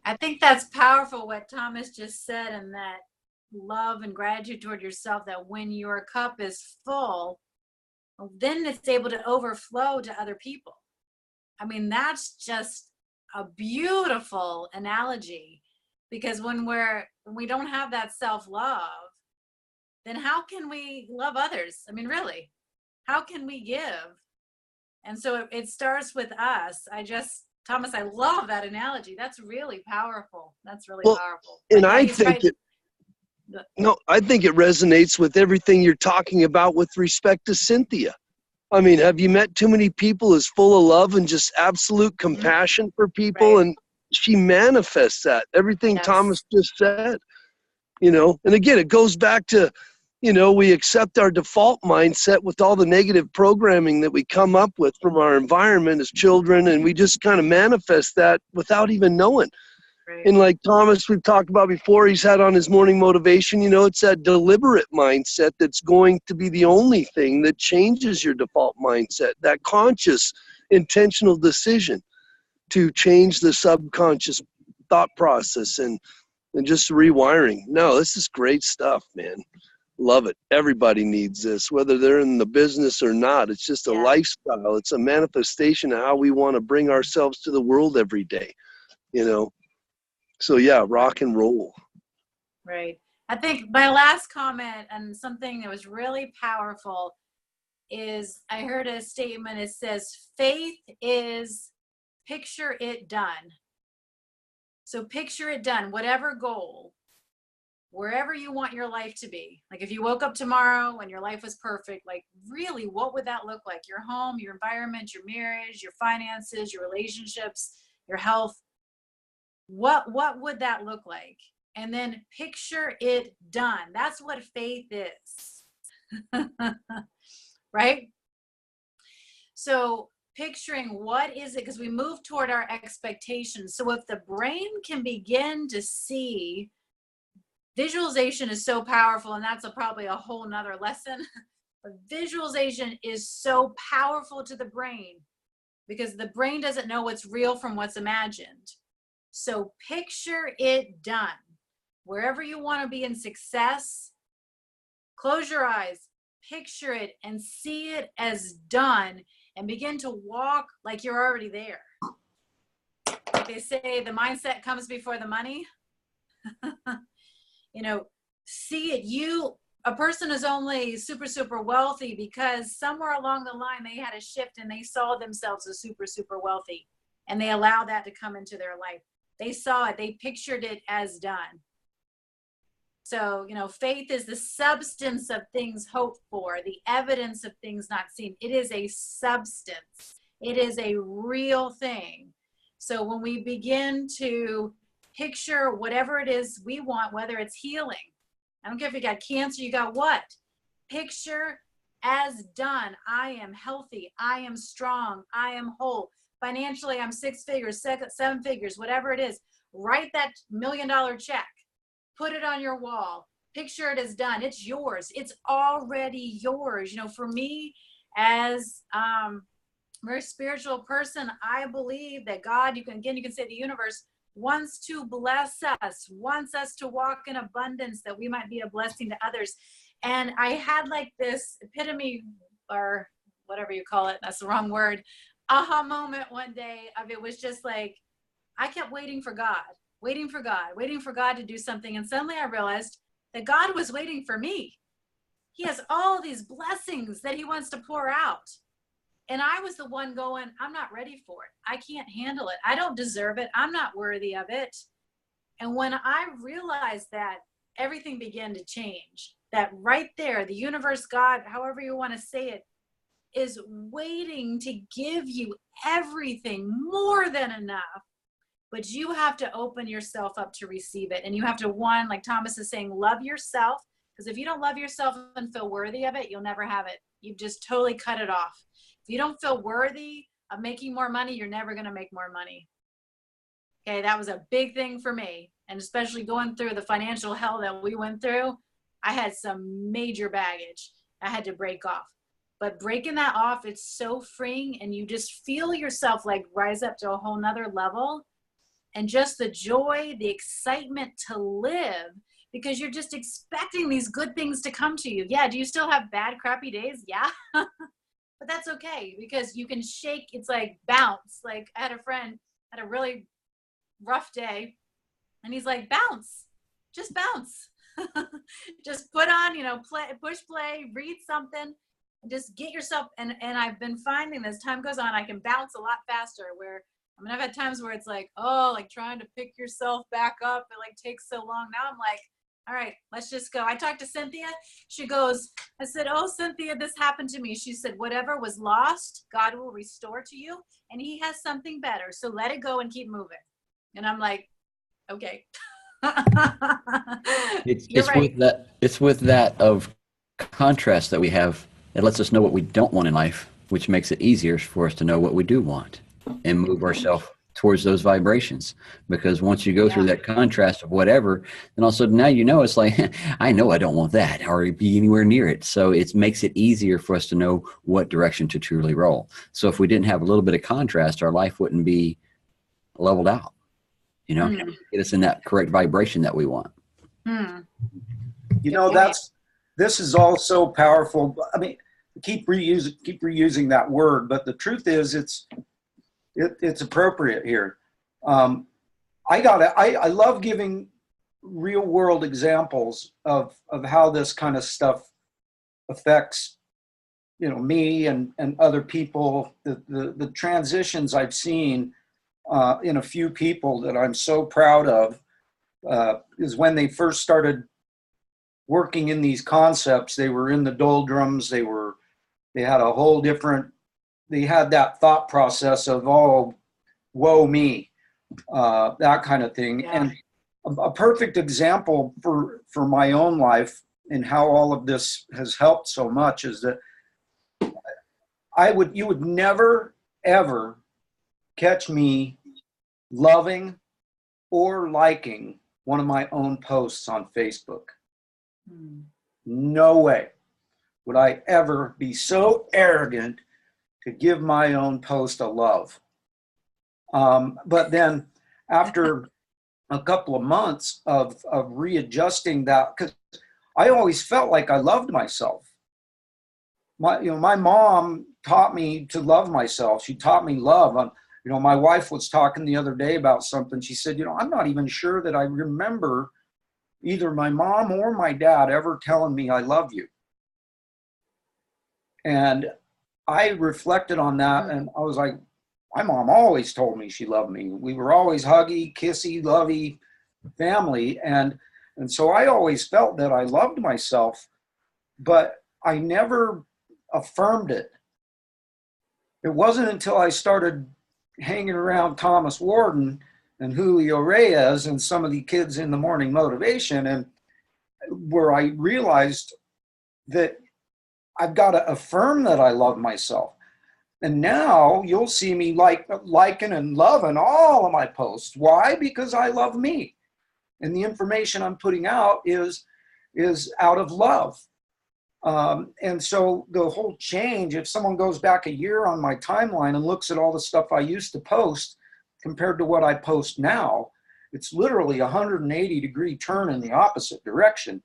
I think that's powerful what Thomas just said, and that love and gratitude toward yourself, that when your cup is full, then it's able to overflow to other people. I mean, that's just a beautiful analogy, because when we don't have that self-love, then how can we love others? I mean, really, how can we give? And so it starts with us. Thomas, I love that analogy. That's really powerful. That's really powerful. And I think I think it resonates with everything you're talking about with respect to Cynthia. I mean, have you met too many people as full of love and just absolute compassion for people? Right. And she manifests that. Everything Thomas just said, and again, it goes back to, we accept our default mindset with all the negative programming that we come up with from our environment as children, and we just kind of manifest that without even knowing. Right. And like Thomas, we've talked about before, he's had on his morning motivation, you know, it's that deliberate mindset that's going to be the only thing that changes your default mindset, that conscious, intentional decision to change the subconscious thought process and just rewiring. No, this is great stuff, man. Love it. Everybody needs this, whether they're in the business or not. It's just a lifestyle. It's a manifestation of how we want to bring ourselves to the world every day, you know? So yeah, rock and roll. Right. I think my last comment and something that was really powerful is I heard a statement. It says, faith is picture it done. So picture it done, whatever goal, wherever you want your life to be. Like if you woke up tomorrow and your life was perfect, like really, what would that look like? Your home, your environment, your marriage, your finances, your relationships, your health. What would that look like? And then picture it done. That's what faith is. Right? So picturing what is it, because we move toward our expectations. So if the brain can begin to see, visualization is so powerful, and that's probably a whole nother lesson. But visualization is so powerful to the brain because the brain doesn't know what's real from what's imagined. So picture it done. Wherever you want to be in success, close your eyes, picture it and see it as done, and begin to walk like you're already there. Like they say, the mindset comes before the money. You know, see it. A person is only super wealthy because somewhere along the line they had a shift and they saw themselves as super wealthy, and they allowed that to come into their life. They saw it, they pictured it as done. So, you know, faith is the substance of things hoped for, the evidence of things not seen. It is a substance. It is a real thing. So when we begin to picture whatever it is we want, whether it's healing, I don't care if you got cancer, you got what? Picture as done. I am healthy. I am strong. I am whole. Financially, I'm 6 figures, 7 figures, whatever it is. Write that $1 million check. Put it on your wall. Picture it as done. It's yours. It's already yours. You know, for me, as a very spiritual person, I believe that God, you can say the universe, wants to bless us, wants us to walk in abundance, that we might be a blessing to others. And I had like this epitome, or whatever you call it, that's the wrong word, aha moment one day of it was just like, I kept waiting for God to do something. And suddenly I realized that God was waiting for me. He has all these blessings that he wants to pour out. And I was the one going, I'm not ready for it. I can't handle it. I don't deserve it. I'm not worthy of it. And when I realized that, everything began to change. That right there, the universe, God, however you want to say it, is waiting to give you everything, more than enough. But you have to open yourself up to receive it. And you have to, one, like Thomas is saying, love yourself. Because if you don't love yourself and feel worthy of it, you'll never have it. You've just totally cut it off. If you don't feel worthy of making more money, you're never going to make more money. Okay, that was a big thing for me. And especially going through the financial hell that we went through, I had some major baggage I had to break off. But breaking that off, it's so freeing, and you just feel yourself like rise up to a whole nother level. And just the joy, the excitement to live, because you're just expecting these good things to come to you. Yeah, do you still have bad, crappy days? Yeah. But that's okay, because you can shake, it's like bounce. Like I had a friend had a really rough day, and he's like, bounce, just bounce. Just put on, push play, read something, and just get yourself. And I've been finding as time goes on, I can bounce a lot faster, where I've had times where it's like, oh, like trying to pick yourself back up. It like takes so long. Now I'm like, all right, let's just go. I talked to Cynthia. She goes, I said, oh, Cynthia, this happened to me. She said, whatever was lost, God will restore to you. And he has something better. So let it go and keep moving. And I'm like, okay. It's right. It's with that of contrast that we have. It lets us know what we don't want in life, which makes it easier for us to know what we do want and move ourselves towards those vibrations, because once you go through that contrast of whatever, then all of a sudden now, you know, it's like, I know I don't want that or be anywhere near it. So it makes it easier for us to know what direction to truly roll. So if we didn't have a little bit of contrast, our life wouldn't be leveled out, you know, get us in that correct vibration that we want. You know, this is all so powerful. I mean, keep reusing that word, but the truth is it's appropriate here. I love giving real world examples of how this kind of stuff affects, you know, me and other people. The transitions I've seen in a few people that I'm so proud of is when they first started working in these concepts. They were in the doldrums. They had a whole different, they had that thought process of, oh, woe me, that kind of thing. Yeah. And a perfect example for my own life and how all of this has helped so much is that you would never, ever catch me loving or liking one of my own posts on Facebook. No way would I ever be so arrogant to give my own post a love. But then after a couple of months of readjusting that, because I always felt like I loved myself. My mom taught me to love myself. She taught me love. You know, my wife was talking the other day about something. She said, you know, I'm not even sure that I remember either my mom or my dad ever telling me I love you. And I reflected on that, and I was like, my mom always told me she loved me. We were always huggy, kissy, lovey family. And so I always felt that I loved myself, but I never affirmed it. It wasn't until I started hanging around Thomas Warden and Julio Reyes and some of the kids in the morning motivation, and where I realized that I've got to affirm that I love myself. And now you'll see me liking and loving all of my posts. Why? Because I love me. And the information I'm putting out is out of love. And so the whole change, if someone goes back a year on my timeline and looks at all the stuff I used to post compared to what I post now, it's literally a 180-degree turn in the opposite direction.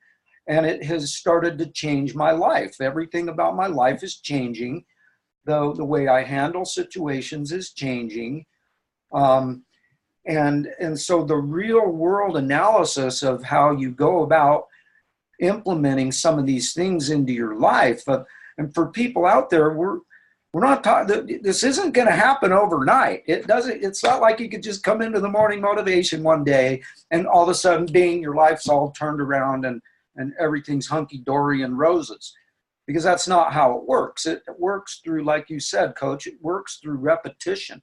And it has started to change my life. Everything about my life is changing. The way I handle situations is changing. And so the real world analysis of how you go about implementing some of these things into your life. And for people out there, we're not talking, this isn't going to happen overnight. It's not like you could just come into the morning motivation one day and all of a sudden, ding, your life's all turned around and everything's hunky-dory and roses, because that's not how it works. It works through, like you said, Coach, it works through repetition.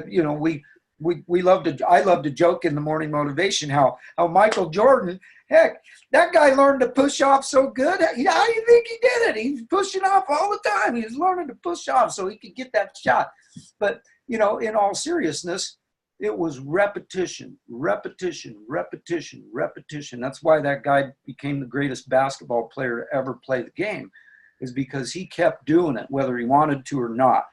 You know, I love to joke in the morning motivation how Michael Jordan, heck, that guy learned to push off so good. How do you think he did it? He's pushing off all the time. He was learning to push off so he could get that shot. But, you know, in all seriousness, it was repetition, repetition, repetition, repetition. That's why that guy became the greatest basketball player to ever play the game, is because he kept doing it, whether he wanted to or not.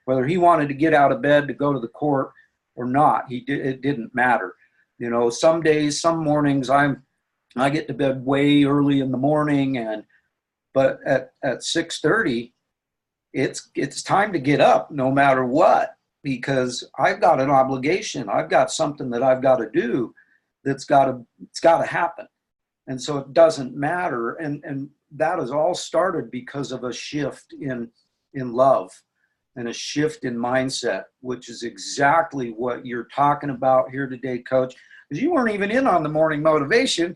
Whether he wanted to get out of bed to go to the court or not, it didn't matter. You know, some days, some mornings, I get to bed way early in the morning, but at 6:30, it's time to get up no matter what, because I've got an obligation. I've got something that I've got to do it's got to happen. And so it doesn't matter. And that has all started because of a shift in love and a shift in mindset, which is exactly what you're talking about here today, Coach, because you weren't even in on the morning motivation.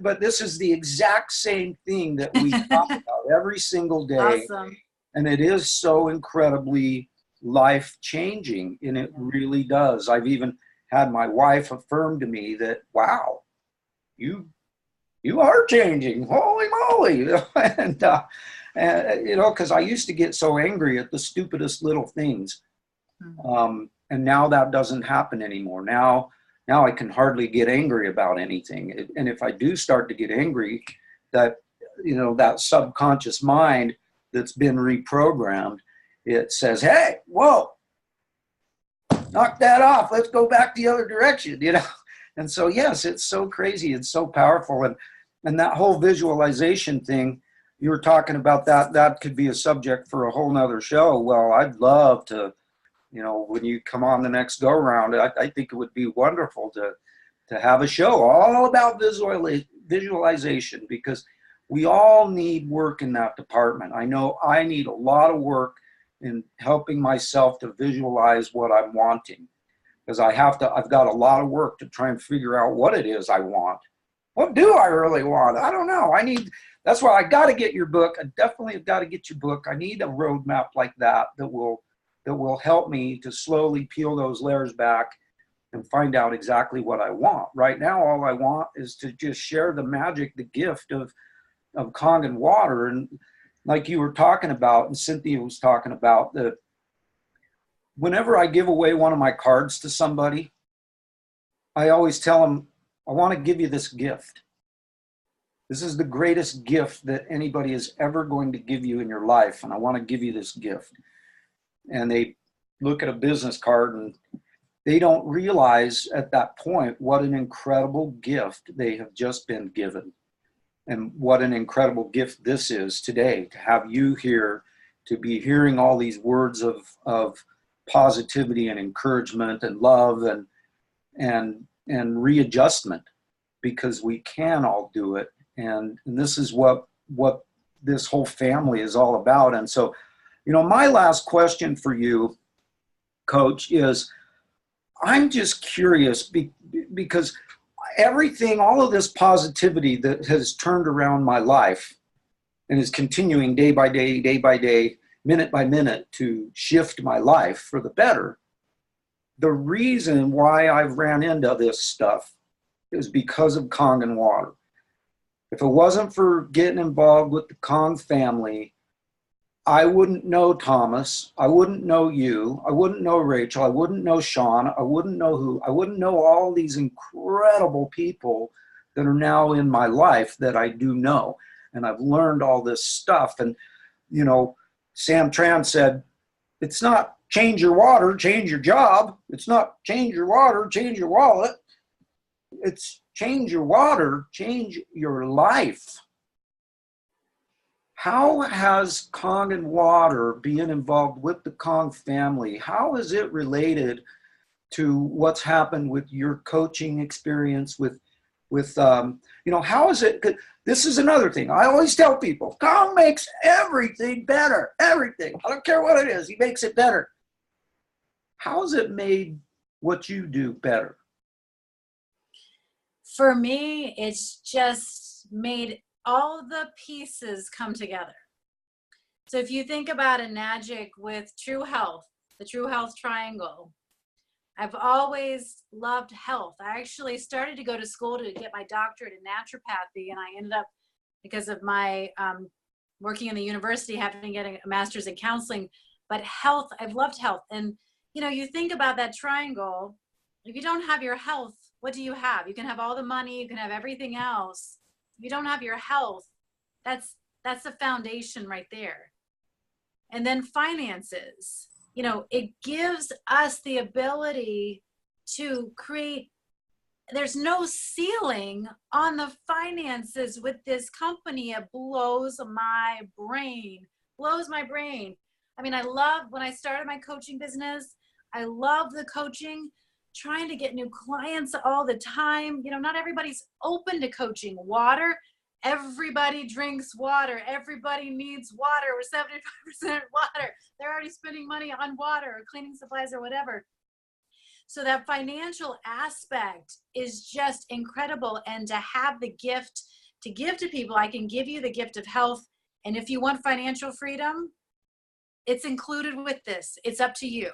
But this is the exact same thing that we talk about every single day. Awesome. And it is so incredibly life-changing, and it really does. I've even had my wife affirm to me that, wow, you are changing. Holy moly. And you know, because I used to get so angry at the stupidest little things. And now that doesn't happen anymore. Now I can hardly get angry about anything. And if I do start to get angry, that, you know, that subconscious mind that's been reprogrammed, it says, hey, whoa, knock that off. Let's go back the other direction, you know? And so, yes, it's so crazy. It's so powerful. And that whole visualization thing, you were talking about that could be a subject for a whole nother show. Well, I'd love to, you know, when you come on the next go round, I think it would be wonderful to have a show all about visualization, because we all need work in that department. I know I need a lot of work in helping myself to visualize what I'm wanting, because I've got a lot of work to try and figure out what it is I want. What do I really want? I don't know. That's why I got to get your book. I definitely have got to get your book. I need a roadmap like that will help me to slowly peel those layers back and find out exactly what I want. Right now, all I want is to just share the magic, the gift of Kangen water. And like you were talking about, and Cynthia was talking about, that whenever I give away one of my cards to somebody, I always tell them, I want to give you this gift. This is the greatest gift that anybody is ever going to give you in your life, and I want to give you this gift. And they look at a business card and they don't realize at that point what an incredible gift they have just been given. And what an incredible gift this is today, to have you here, to be hearing all these words of positivity and encouragement and love and readjustment, because we can all do it. And this is what this whole family is all about. And so, you know, my last question for you, Coach, is I'm just curious because everything, all of this positivity that has turned around my life and is continuing day by day, minute by minute to shift my life for the better. The reason why I've ran into this stuff is because of Kangen water. If it wasn't for getting involved with the Kong family, I wouldn't know Thomas. I wouldn't know you. I wouldn't know Rachel. I wouldn't know Sean. I wouldn't know who. I wouldn't know all these incredible people that are now in my life that I do know. And I've learned all this stuff. And, you know, Sam Tran said, it's not change your water, change your job. It's not change your water, change your wallet. It's change your water, change your life. How has Kangen water, being involved with the Kong family, how is it related to what's happened with your coaching experience with you know, how is it? This is another thing. I always tell people, Kong makes everything better, everything. I don't care what it is. He makes it better. How has it made what you do better? For me, it's just made all the pieces come together. So if you think about a magic with true health, the true health triangle, I've always loved health. I actually started to go to school to get my doctorate in naturopathy, and I ended up, because of my working in the university, having to get a master's in counseling. But health, I've loved health. And, you know, you think about that triangle, if you don't have your health, what do you have? You can have all the money, you can have everything else. If you don't have your health, that's the foundation right there. And then finances, you know, it gives us the ability to create, there's no ceiling on the finances with this company. It blows my brain. I mean, I love, when I started my coaching business, I love the coaching, trying to get new clients all the time. You know, not everybody's open to coaching. Water, everybody drinks water. Everybody needs water. We're 75% water. They're already spending money on water or cleaning supplies or whatever. So that financial aspect is just incredible. And to have the gift to give to people, I can give you the gift of health. And if you want financial freedom, it's included with this. It's up to you.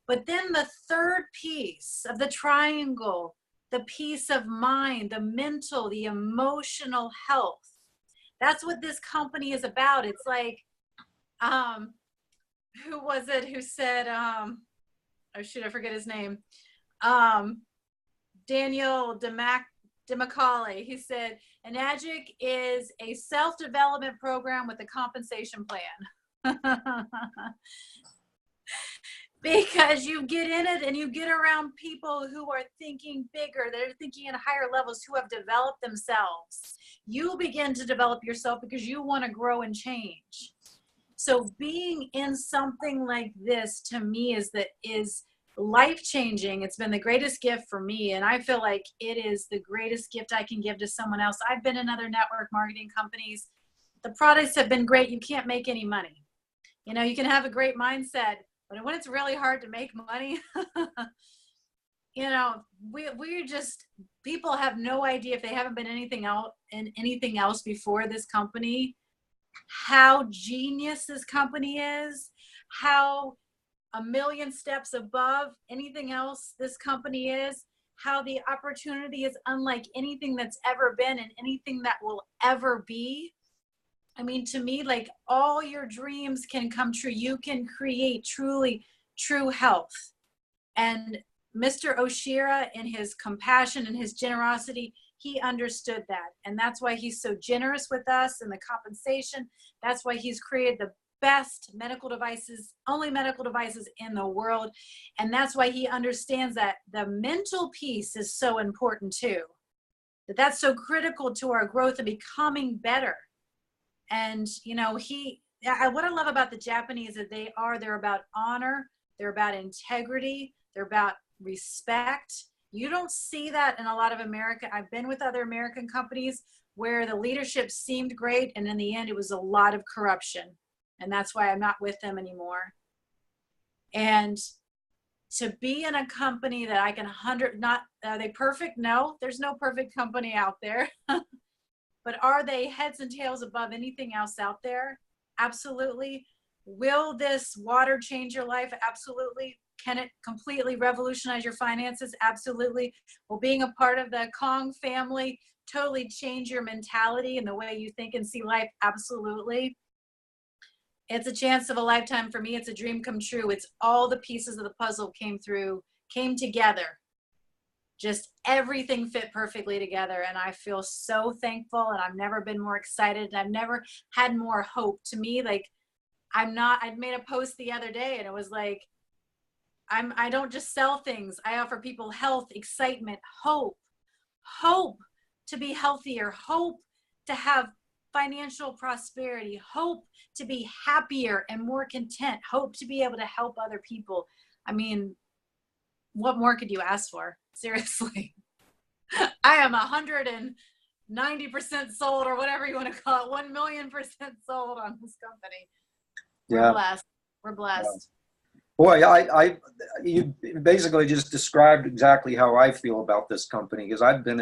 But then the third piece of the triangle, the peace of mind, the mental, the emotional health. That's what this company is about. It's like, who was it who said, oh shoot, I forget his name. Daniel DeMacaulay. He said, Enagic is a self-development program with a compensation plan. Because you get in it and you get around people who are thinking bigger, they're thinking at higher levels, who have developed themselves. You begin to develop yourself because you want to grow and change. So being in something like this, to me, is life-changing. It's been the greatest gift for me, and I feel like it is the greatest gift I can give to someone else. I've been in other network marketing companies. The products have been great. You can't make any money. You know, you can have a great mindset, but when it's really hard to make money, you know, we're just, people have no idea, if they haven't been anything else before this company, how genius this company is, how a million steps above anything else this company is, how the opportunity is unlike anything that's ever been and anything that will ever be. I mean, to me, like, all your dreams can come true. You can create truly true health. And Mr. Oshira, in his compassion and his generosity, he understood that. And that's why he's so generous with us and the compensation. That's why he's created the best medical devices, only medical devices in the world. And that's why he understands that the mental piece is so important too. That's so critical to our growth and becoming better. And, you know, what I love about the Japanese is they're about honor, they're about integrity, they're about respect. You don't see that in a lot of America. I've been with other American companies where the leadership seemed great, and in the end, it was a lot of corruption. And that's why I'm not with them anymore. And to be in a company that I can are they perfect? No, there's no perfect company out there. But are they heads and tails above anything else out there? Absolutely. Will this water change your life? Absolutely. Can it completely revolutionize your finances? Absolutely. Will being a part of the Kong family totally change your mentality and the way you think and see life? Absolutely. It's a chance of a lifetime for me. It's a dream come true. It's all the pieces of the puzzle came together. Just everything fit perfectly together. And I feel so thankful, and I've never been more excited, and I've never had more hope. To me, like, I made a post the other day, and it was like, I don't just sell things. I offer people health, excitement, hope to be healthier, hope to have financial prosperity, hope to be happier and more content, hope to be able to help other people. I mean, what more could you ask for? Seriously. I am 190% sold, or whatever you want to call it, 1,000,000% sold on this company. We're blessed. We're blessed. Boy, you basically just described exactly how I feel about this company, because I've been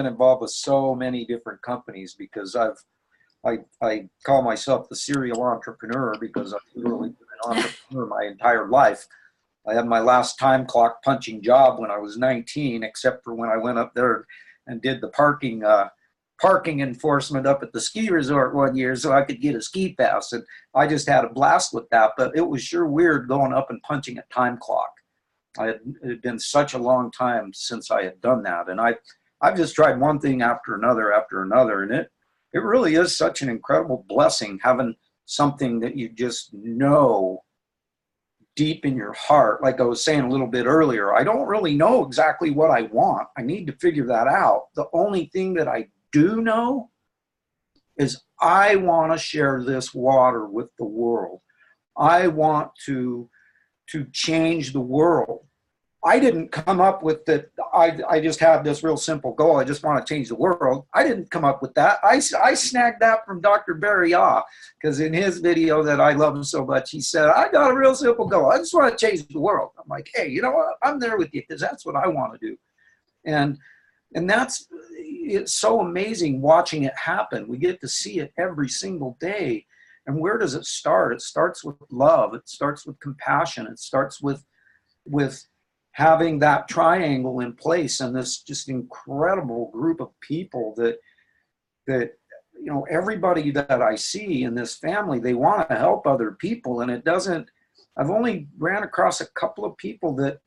involved with so many different companies, because I call myself the serial entrepreneur, because I've literally been an entrepreneur my entire life. I had my last time clock punching job when I was 19, except for when I went up there and did the parking enforcement up at the ski resort one year so I could get a ski pass. And I just had a blast with that, but it was sure weird going up and punching a time clock. It had been such a long time since I had done that. And I've just tried one thing after another, and it really is such an incredible blessing having something that you just know deep in your heart. Like I was saying a little bit earlier, I don't really know exactly what I want. I need to figure that out. The only thing that I do know is I want to share this water with the world. I want to change the world. I didn't come up with that. I just had this real simple goal. I just want to change the world. I didn't come up with that. I snagged that from Dr. Barry Ah, because in his video that I love him so much, he said, I got a real simple goal. I just want to change the world. I'm like, hey, you know what? I'm there with you, because that's what I want to do. And it's so amazing watching it happen. We get to see it every single day. And where does it start? It starts with love. It starts with compassion. It starts with having that triangle in place, and this just incredible group of people that you know, everybody that I see in this family, they want to help other people, and it doesn't I've only ran across a couple of people that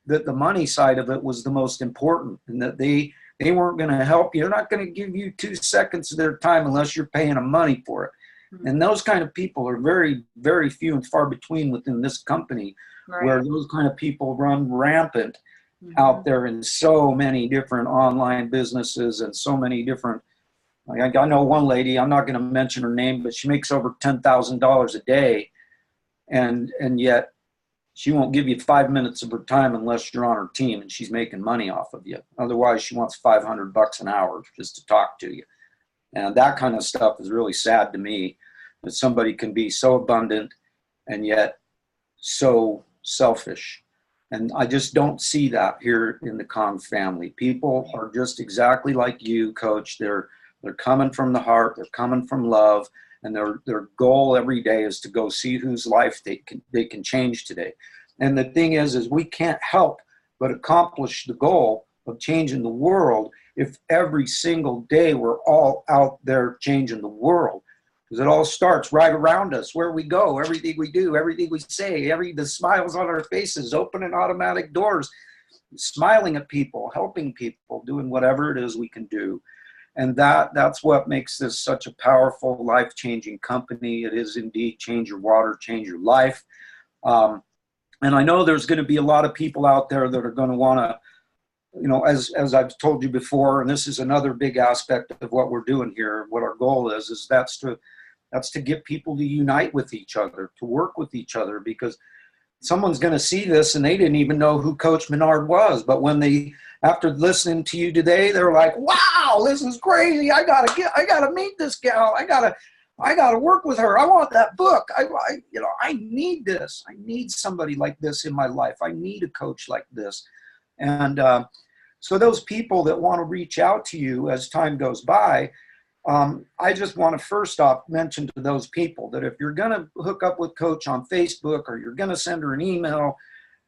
the money side of it was the most important, and that they weren't going to help you. They're not going to give you 2 seconds of their time unless you're paying them money for it. Mm-hmm. And those kind of people are very, very few and far between within this company, right, where those kind of people run rampant out there in so many different online businesses and so many different. Like, I know one lady, I'm not going to mention her name, but she makes over $10,000 a day, and yet she won't give you 5 minutes of her time unless you're on her team and she's making money off of you. Otherwise, she wants $500 an hour just to talk to you. And that kind of stuff is really sad to me, that somebody can be so abundant and yet so selfish. And I just don't see that here in the Kong family. People are just exactly like you, Coach. They're coming from the heart. They're coming from love. And their goal every day is to go see whose life they can change today. And the thing is we can't help but accomplish the goal of changing the world if every single day we're all out there changing the world. Because it all starts right around us, where we go, everything we do, everything we say, the smiles on our faces, opening automatic doors, smiling at people, helping people, doing whatever it is we can do. And that's what makes this such a powerful, life-changing company. It is indeed change your water, change your life. And I know there's going to be a lot of people out there that are going to want to, you know, as I've told you before, and this is another big aspect of what we're doing here, what our goal is that's to get people to unite with each other, to work with each other, because someone's going to see this and they didn't even know who Coach Minard was. But when after listening to you today, they're like, wow, this is crazy. I gotta meet this gal. I gotta work with her. I want that book. I need this. I need somebody like this in my life. I need a coach like this. And so those people that want to reach out to you as time goes by, I just want to first off mention to those people that if you're going to hook up with Coach on Facebook, or you're going to send her an email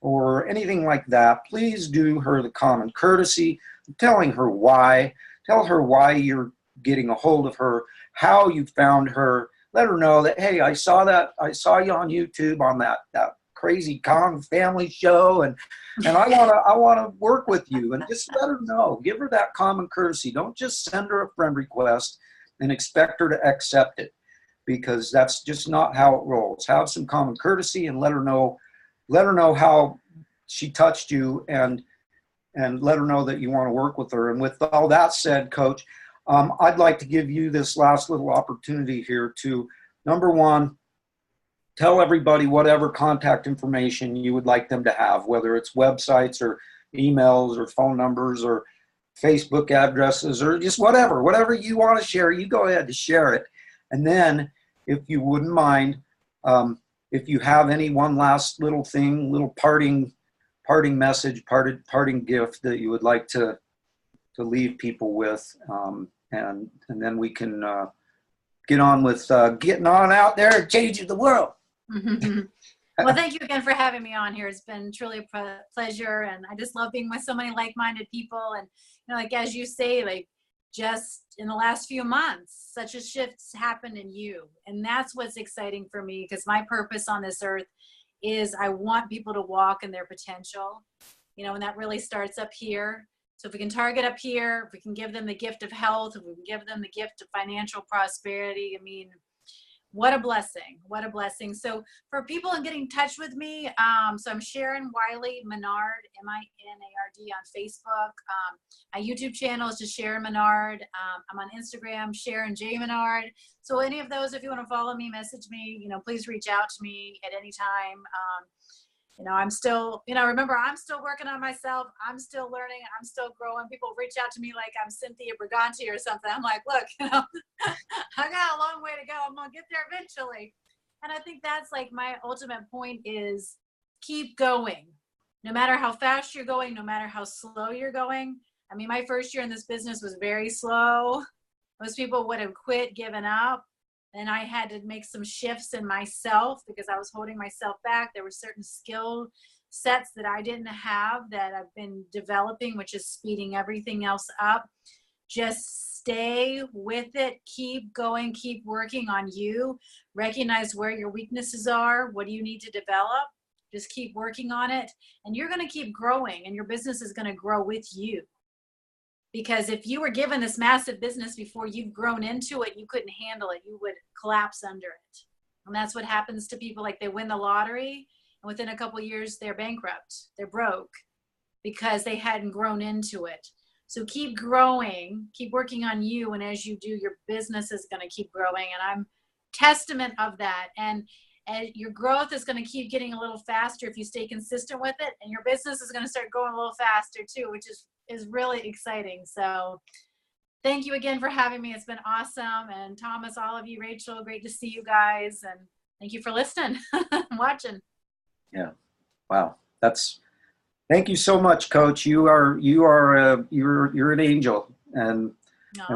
or anything like that, please do her the common courtesy of telling her why. Tell her why you're getting a hold of her, how you found her. Let her know that, hey, I saw you on YouTube on that crazy Kong family show, and I want to work with you. And just let her know. Give her that common courtesy. Don't just send her a friend request and expect her to accept it, because that's just not how it rolls. Have some common courtesy and let her know how she touched you, and let her know that you want to work with her. And with all that said, Coach, I'd like to give you this last little opportunity here to, number one, tell everybody whatever contact information you would like them to have, whether it's websites or emails or phone numbers or Facebook addresses or just whatever you want to share, you go ahead to share it. And then if you wouldn't mind, if you have any one last little thing, little parting message, parting gift that you would like to leave people with, and then we can get on with getting on out there and changing the world. Well, thank you again for having me on here. It's been truly a pleasure, and I just love being with so many like-minded people. And like as you say, like just in the last few months, such a shift's happened in you, and that's what's exciting for me, because my purpose on this earth is I want people to walk in their potential, and that really starts up here. So if we can target up here, if we can give them the gift of health, if we can give them the gift of financial prosperity, I mean, what a blessing. What a blessing. So for people in getting in touch with me, so I'm Sharon Minard, M-I-N-A-R-D on Facebook. My YouTube channel is just Sharon Minard. I'm on Instagram, Sharon J. Minard. So any of those, if you want to follow me, message me, please reach out to me at any time. I'm still, remember, I'm still working on myself. I'm still learning. I'm still growing. People reach out to me like I'm Cynthia Briganti or something. I'm like, look, I got a long way to go. I'm going to get there eventually. And I think that's like my ultimate point is keep going. No matter how fast you're going, no matter how slow you're going. I mean, my first year in this business was very slow. Most people would have quit, given up. And I had to make some shifts in myself because I was holding myself back. There were certain skill sets that I didn't have that I've been developing, which is speeding everything else up. Just stay with it, keep going, keep working on you, recognize where your weaknesses are, what do you need to develop, just keep working on it, and you're going to keep growing, and your business is going to grow with you. Because if you were given this massive business before you've grown into it, you couldn't handle it, you would collapse under it. And that's what happens to people. Like, they win the lottery, and within a couple of years they're bankrupt, they're broke, because they hadn't grown into it. So keep growing, keep working on you, and as you do, your business is going to keep growing, and I'm testament of that. And your growth is going to keep getting a little faster if you stay consistent with it, and your business is going to start going a little faster too, which is really exciting. So thank you again for having me. It's been awesome. And Thomas, all of you, Rachel, great to see you guys, and thank you for listening, watching. Yeah. Wow. Thank you so much, Coach. You're an angel, and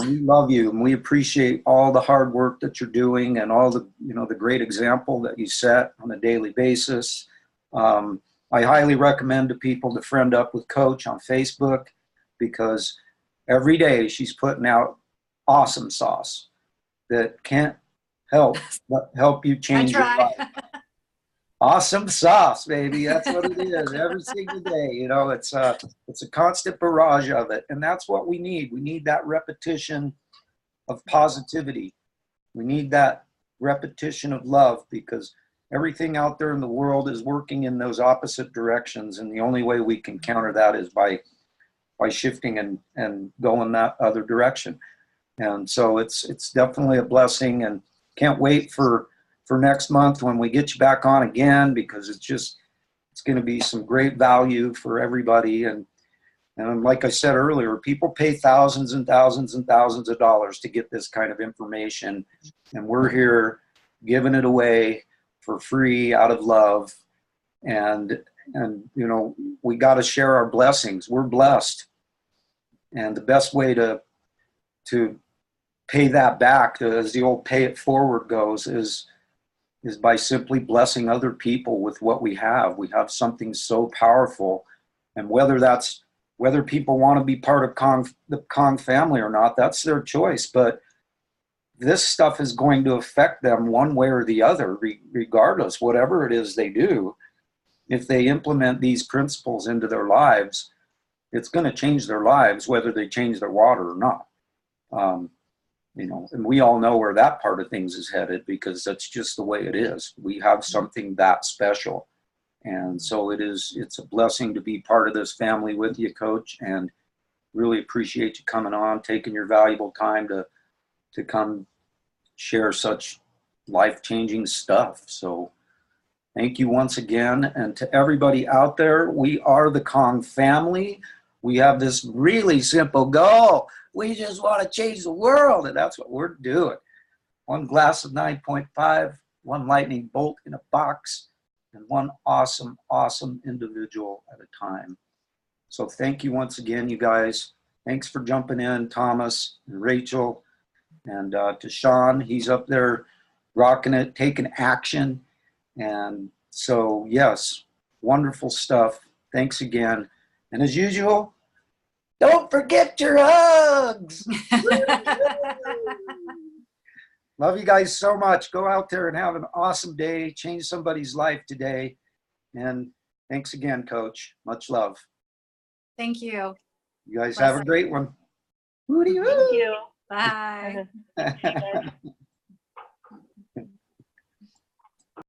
we love you, and we appreciate all the hard work that you're doing, and all the the great example that you set on a daily basis. I highly recommend to people to friend up with Coach on Facebook, because every day she's putting out awesome sauce that can't help but help you change your life. Awesome sauce, baby. That's what it is every single day. It's a constant barrage of it. And that's what we need. We need that repetition of positivity. We need that repetition of love, because everything out there in the world is working in those opposite directions. And the only way we can counter that is by shifting and going that other direction. And so it's definitely a blessing, and can't wait for next month when we get you back on again, because it's going to be some great value for everybody. And like I said earlier, people pay thousands and thousands and thousands of dollars to get this kind of information, and we're here giving it away for free out of love. And we got to share our blessings. We're blessed, and the best way to pay that back, as the old pay it forward goes, is by simply blessing other people with what we have. We have something so powerful, and whether people want to be part of the Kong family or not, that's their choice. But this stuff is going to affect them one way or the other, regardless, whatever it is they do. If they implement these principles into their lives, it's going to change their lives, whether they change their water or not. And we all know where that part of things is headed, because that's just the way it is. We have something that special. And so it's a blessing to be part of this family with you, Coach, and really appreciate you coming on, taking your valuable time to come share such life-changing stuff. So thank you once again. And to everybody out there, we are the Kong family. We have this really simple goal. We just want to change the world, and that's what we're doing. One glass of 9.5, one lightning bolt in a box, and one awesome, awesome individual at a time. So thank you once again, you guys. Thanks for jumping in, Thomas and Rachel, and to Sean. He's up there rocking it, taking action. And so, yes, wonderful stuff. Thanks again. And as usual, don't forget your hugs. Love you guys so much. Go out there and have an awesome day. Change somebody's life today. And thanks again, Coach. Much love. Thank you. You guys have a great one. Thank you. Bye.